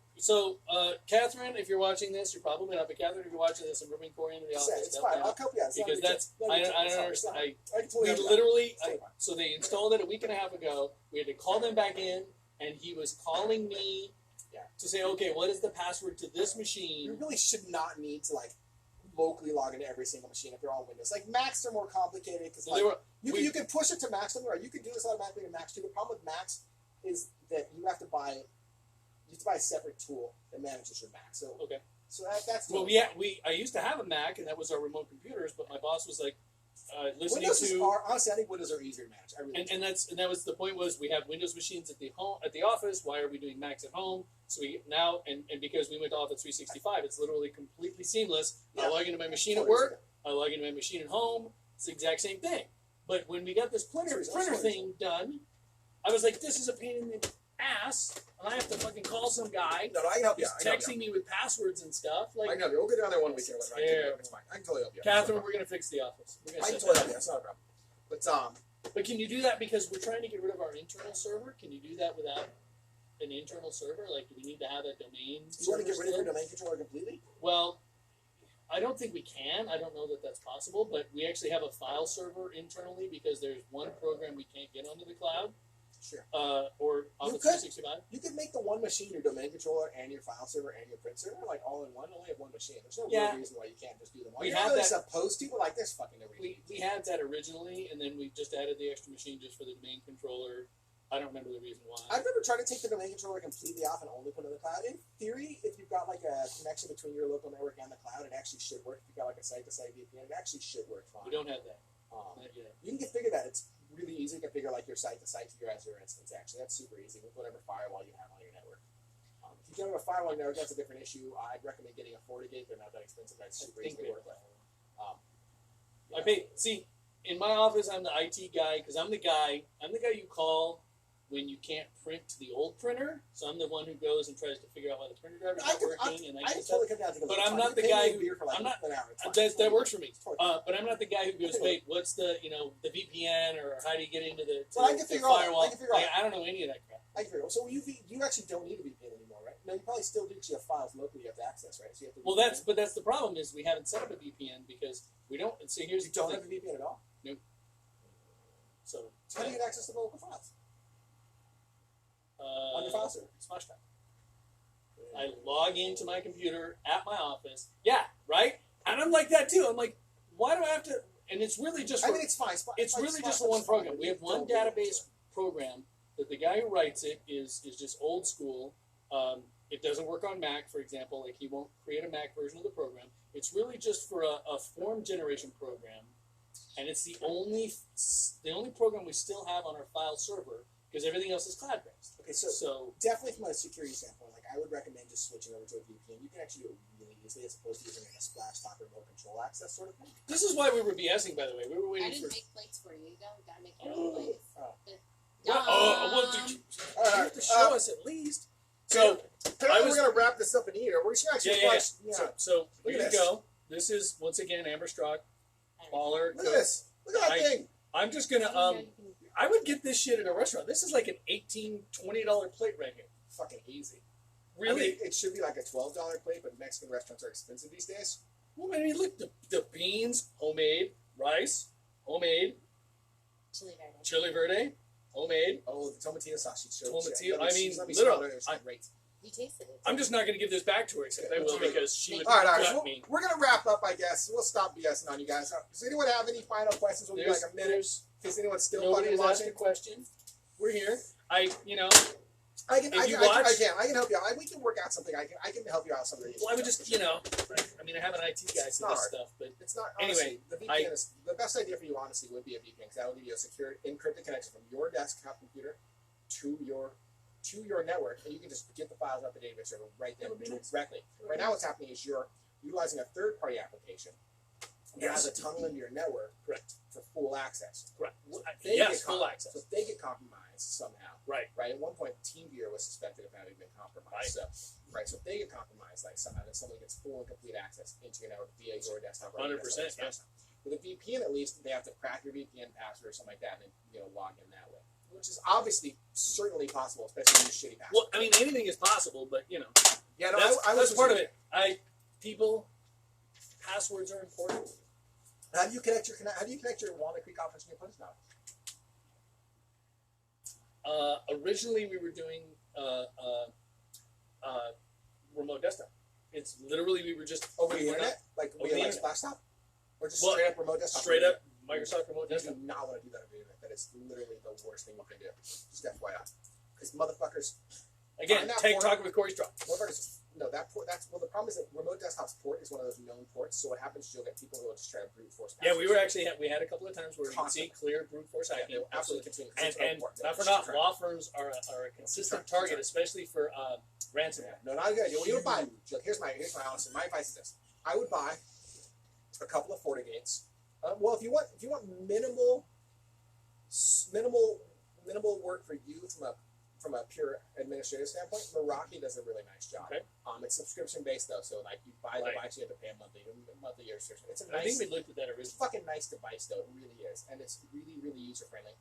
Speaker 2: Catherine, if you're watching this, you're probably not. But Catherine, if you're watching this, I'm bringing Corey into the office.
Speaker 1: It's fine. I'll help you out.
Speaker 2: Because that's I don't understand.
Speaker 1: I can totally
Speaker 2: We literally so they installed it a week and a half ago. We had to call them back in, and he was calling me to say, okay, what is the password to this machine?
Speaker 1: You really should not need to like locally log into every single machine if they're all Windows. Like Macs are more complicated because you can push it to Macs somewhere. You can do this automatically in Macs too. The problem with Macs is that you have to buy a separate tool that manages your Mac. So that's
Speaker 2: I used to have a Mac, and that was our remote computers. But my boss was like, listening
Speaker 1: Windows
Speaker 2: to
Speaker 1: honestly, I think Windows are easier to manage. I really
Speaker 2: and that was the point. Was we have Windows machines at the office. Why are we doing Macs at home? So we now and because we went to Office 365, it's literally completely seamless. I log into my machine at work. I log into my machine at home. It's the exact same thing. But when we got this printer thing done, I was like, this is a pain in the ass, and I have to fucking call some guy.
Speaker 1: No, I can help you.
Speaker 2: He's texting me with passwords and stuff. Like,
Speaker 1: I can help you. We'll get down there one weekend. It's fine. I can totally help you.
Speaker 2: Catherine, we're gonna fix the office.
Speaker 1: I can totally help you. That's not a problem.
Speaker 2: But can you do that because we're trying to get rid of our internal server? Can you do that without an internal server? Like, do we need to have a domain?
Speaker 1: You want to get rid of your domain controller completely?
Speaker 2: Well, I don't think we can. I don't know that that's possible. But we actually have a file server internally because there's one program we can't get onto the cloud.
Speaker 1: Sure.
Speaker 2: Or Office 365.
Speaker 1: You could make the one machine your domain controller and your file server and your print server like all in one. Only have one machine. There's no real reason why you can't just do them all. You're not really supposed to, but like there's fucking no reason.
Speaker 2: We had that originally, and then we just added the extra machine just for the domain controller. I don't remember the reason why.
Speaker 1: I remember trying to take the domain controller completely off and only put it in the cloud. In theory, if you've got like a connection between your local network and the cloud, it actually should work. If you've got like a site-to-site VPN, it actually should work fine.
Speaker 2: We don't have that. Not yet.
Speaker 1: You can configure that. It's really easy to configure like your site-to-site to your Azure instance. Actually, that's super easy with whatever firewall you have on your network. If you don't have a firewall network, that's a different issue. I'd recommend getting a FortiGate. They're not that expensive. That's super easy to work with.
Speaker 2: I pay. See, in my office, I'm the IT guy because I'm the guy you call when you can't print to the old printer. So I'm the one who goes and tries to figure out why the printer driver's not working. But I'm not the guy who. I'm not. That works for me. But I'm not the guy who goes, wait, what's the the VPN or how do you get into the firewall? I don't know any of that crap.
Speaker 1: I can figure it out. So you actually don't need a VPN anymore, right? No, you probably still do because you have files locally you have to access, right? So you have to
Speaker 2: that's the problem is we haven't set up a VPN because we don't. So here's
Speaker 1: you don't have a VPN at all.
Speaker 2: Nope. So
Speaker 1: how do you get access to the local files? On your file server.
Speaker 2: Smashtime. I log into my computer at my office. Yeah, right? And I'm like that too. I'm like, why do I have to? And it's really just.
Speaker 1: I mean, it's fine.
Speaker 2: It's really just for one program. We have one database program that the guy who writes it is just old school. It doesn't work on Mac, for example. Like he won't create a Mac version of the program. It's really just for a form generation program, and it's the only program we still have on our file server. Because everything else is cloud-based.
Speaker 1: Okay, so definitely from a security standpoint, like I would recommend just switching over to a VPN. You can actually do it really easily as opposed to using like a splash top remote control access sort of thing.
Speaker 2: This is why we were BSing, by the way. We were waiting for.
Speaker 3: I didn't make plates for you. You gotta make your own plates.
Speaker 2: You have to show us at least. So
Speaker 1: we're gonna wrap this up in here. We're actually
Speaker 2: So here you go. This is once again Amber Strock, baller.
Speaker 1: Look at this. Look at that thing.
Speaker 2: I'm just gonna I would get this shit at a restaurant. This is like an $18, $20 plate right here.
Speaker 1: Fucking easy.
Speaker 2: Really?
Speaker 1: I mean, it should be like a $12 plate, but Mexican restaurants are expensive these days.
Speaker 2: Well, I mean, look, the beans, homemade, rice, homemade,
Speaker 3: chili verde.
Speaker 2: Homemade.
Speaker 1: Oh, the tomatillo sauce.
Speaker 2: Tomatillo. I mean,
Speaker 1: let me
Speaker 2: literal.
Speaker 1: smell it. It's great.
Speaker 3: You tasted it.
Speaker 2: I'm just not going to give this back to her, except I will because she would
Speaker 1: All right.
Speaker 2: gut me.
Speaker 1: We're gonna wrap up, I guess. We'll stop BSing on you guys. Does anyone have any final questions? We'll be like a minute. In case anyone's still
Speaker 2: Nobody
Speaker 1: fucking
Speaker 2: has asked
Speaker 1: watching.
Speaker 2: a question. We're here. I can
Speaker 1: help you out. We can work out something. I can help you out with some of these.
Speaker 2: Well, I would just, I mean, I have an IT guy for this stuff, but
Speaker 1: it's not.
Speaker 2: Anyway,
Speaker 1: honestly, the VPN is the best idea for you. Honestly, would be a VPN because that will give you a secure encrypted connection from your desktop computer to your network, and you can just get the files up the database server right there directly. Right now, what's happening is you're utilizing a third-party application that has a tunnel into your network,
Speaker 2: correct,
Speaker 1: for full access.
Speaker 2: Correct.
Speaker 1: Full access. So if they get compromised somehow,
Speaker 2: right.
Speaker 1: At one point, TeamViewer was suspected of having been compromised.
Speaker 2: Right.
Speaker 1: So if they get compromised, like somehow, then someone gets full and complete access into your network via your desktop.
Speaker 2: 100%.
Speaker 1: With a VPN, at least they have to crack your VPN password or something like that, and then log in that way. Which is obviously certainly possible, especially with shitty passwords.
Speaker 2: Well, I mean, anything is possible, but
Speaker 1: yeah, no,
Speaker 2: that's part of it. Passwords are important.
Speaker 1: How do you connect your Walnut Creek office and your place now?
Speaker 2: Originally, we were doing remote desktop. It's literally we were just
Speaker 1: over the internet, like via Splashtop, or just straight up remote desktop.
Speaker 2: Straight up Microsoft remote desktop.
Speaker 1: You do not want to do that over the internet. That is literally the worst thing you can do. Just FYI, because motherfuckers.
Speaker 2: Again, talking with Corey Straw.
Speaker 1: Motherfuckers. No, that port. The problem is that remote desktop's port is one of those known ports. So what happens is you'll get people who will just try to brute force.
Speaker 2: Yeah, we had a couple of times where we could see clear brute force hacking.
Speaker 1: Yeah, absolutely continue.
Speaker 2: And not for naught, law firms are a consistent target, especially for ransomware.
Speaker 1: No, not good. You would buy. Look, here's my honest. My advice is this: I would buy a couple of FortiGates. Well, if you want minimal work for you from a pure administrative standpoint, Meraki does a really nice job.
Speaker 2: Okay.
Speaker 1: It's subscription based though, so like you buy the device, you have to pay a monthly subscription. It's a nice.
Speaker 2: I think we looked at that originally.
Speaker 1: It's a fucking nice device though. It really is, and it's really really user friendly.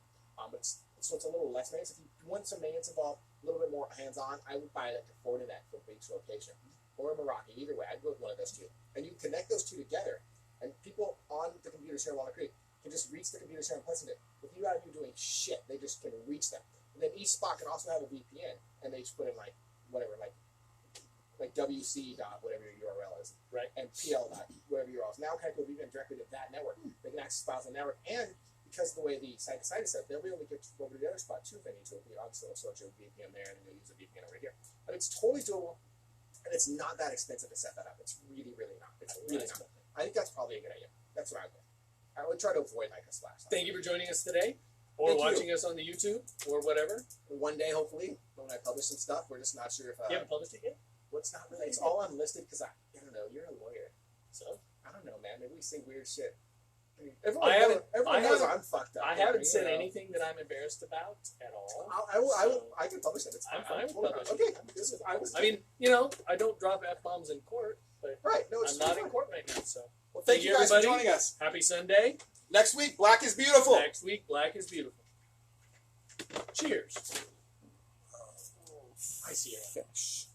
Speaker 1: It's a little less maintenance. If you want some maintenance involved, a little bit more hands on, I would buy like a Fortinet for base location or a Meraki. Either way, I'd go with one of those two, and you connect those two together, and people on the computers here in Walnut Creek can just reach the computers here in Pleasanton without you doing shit. They just can reach them. And then each spot can also have a VPN, and they just put in like WC dot whatever your URL is,
Speaker 2: right?
Speaker 1: And PL dot whatever your URL is. Now connect with VPN directly to that network. They can access files on the network, and because of the way the site-to-site is set, they'll be able to get over to the other spot too if they need to. Obviously, they'll switch your VPN there, and then they'll use a VPN over here. But it's totally doable, and it's not that expensive to set that up. It's really, really not. It's really not. I think that's probably a good idea. That's what I would do. I would try to avoid like a slash.
Speaker 2: Thank you for joining us today, or watching us on the YouTube, or whatever.
Speaker 1: One day, hopefully, when I publish some stuff, we're just not sure if.
Speaker 2: You haven't published it yet?
Speaker 1: Well, it's not really. It's all unlisted because I don't know. You're a lawyer,
Speaker 2: so
Speaker 1: I don't know, man. Maybe we say weird shit. Everyone knows I'm fucked up.
Speaker 2: I haven't said anything that I'm embarrassed about at all.
Speaker 1: I can publish it. It's
Speaker 2: I'm fine with publishing.
Speaker 1: Okay.
Speaker 2: I mean, I don't drop F-bombs in court, but I'm not in court right now. So,
Speaker 1: well, thank you guys for joining us.
Speaker 2: Happy Sunday.
Speaker 1: Next week, Black is Beautiful.
Speaker 2: Next week, Black is Beautiful. Cheers.
Speaker 1: I see it. Finish.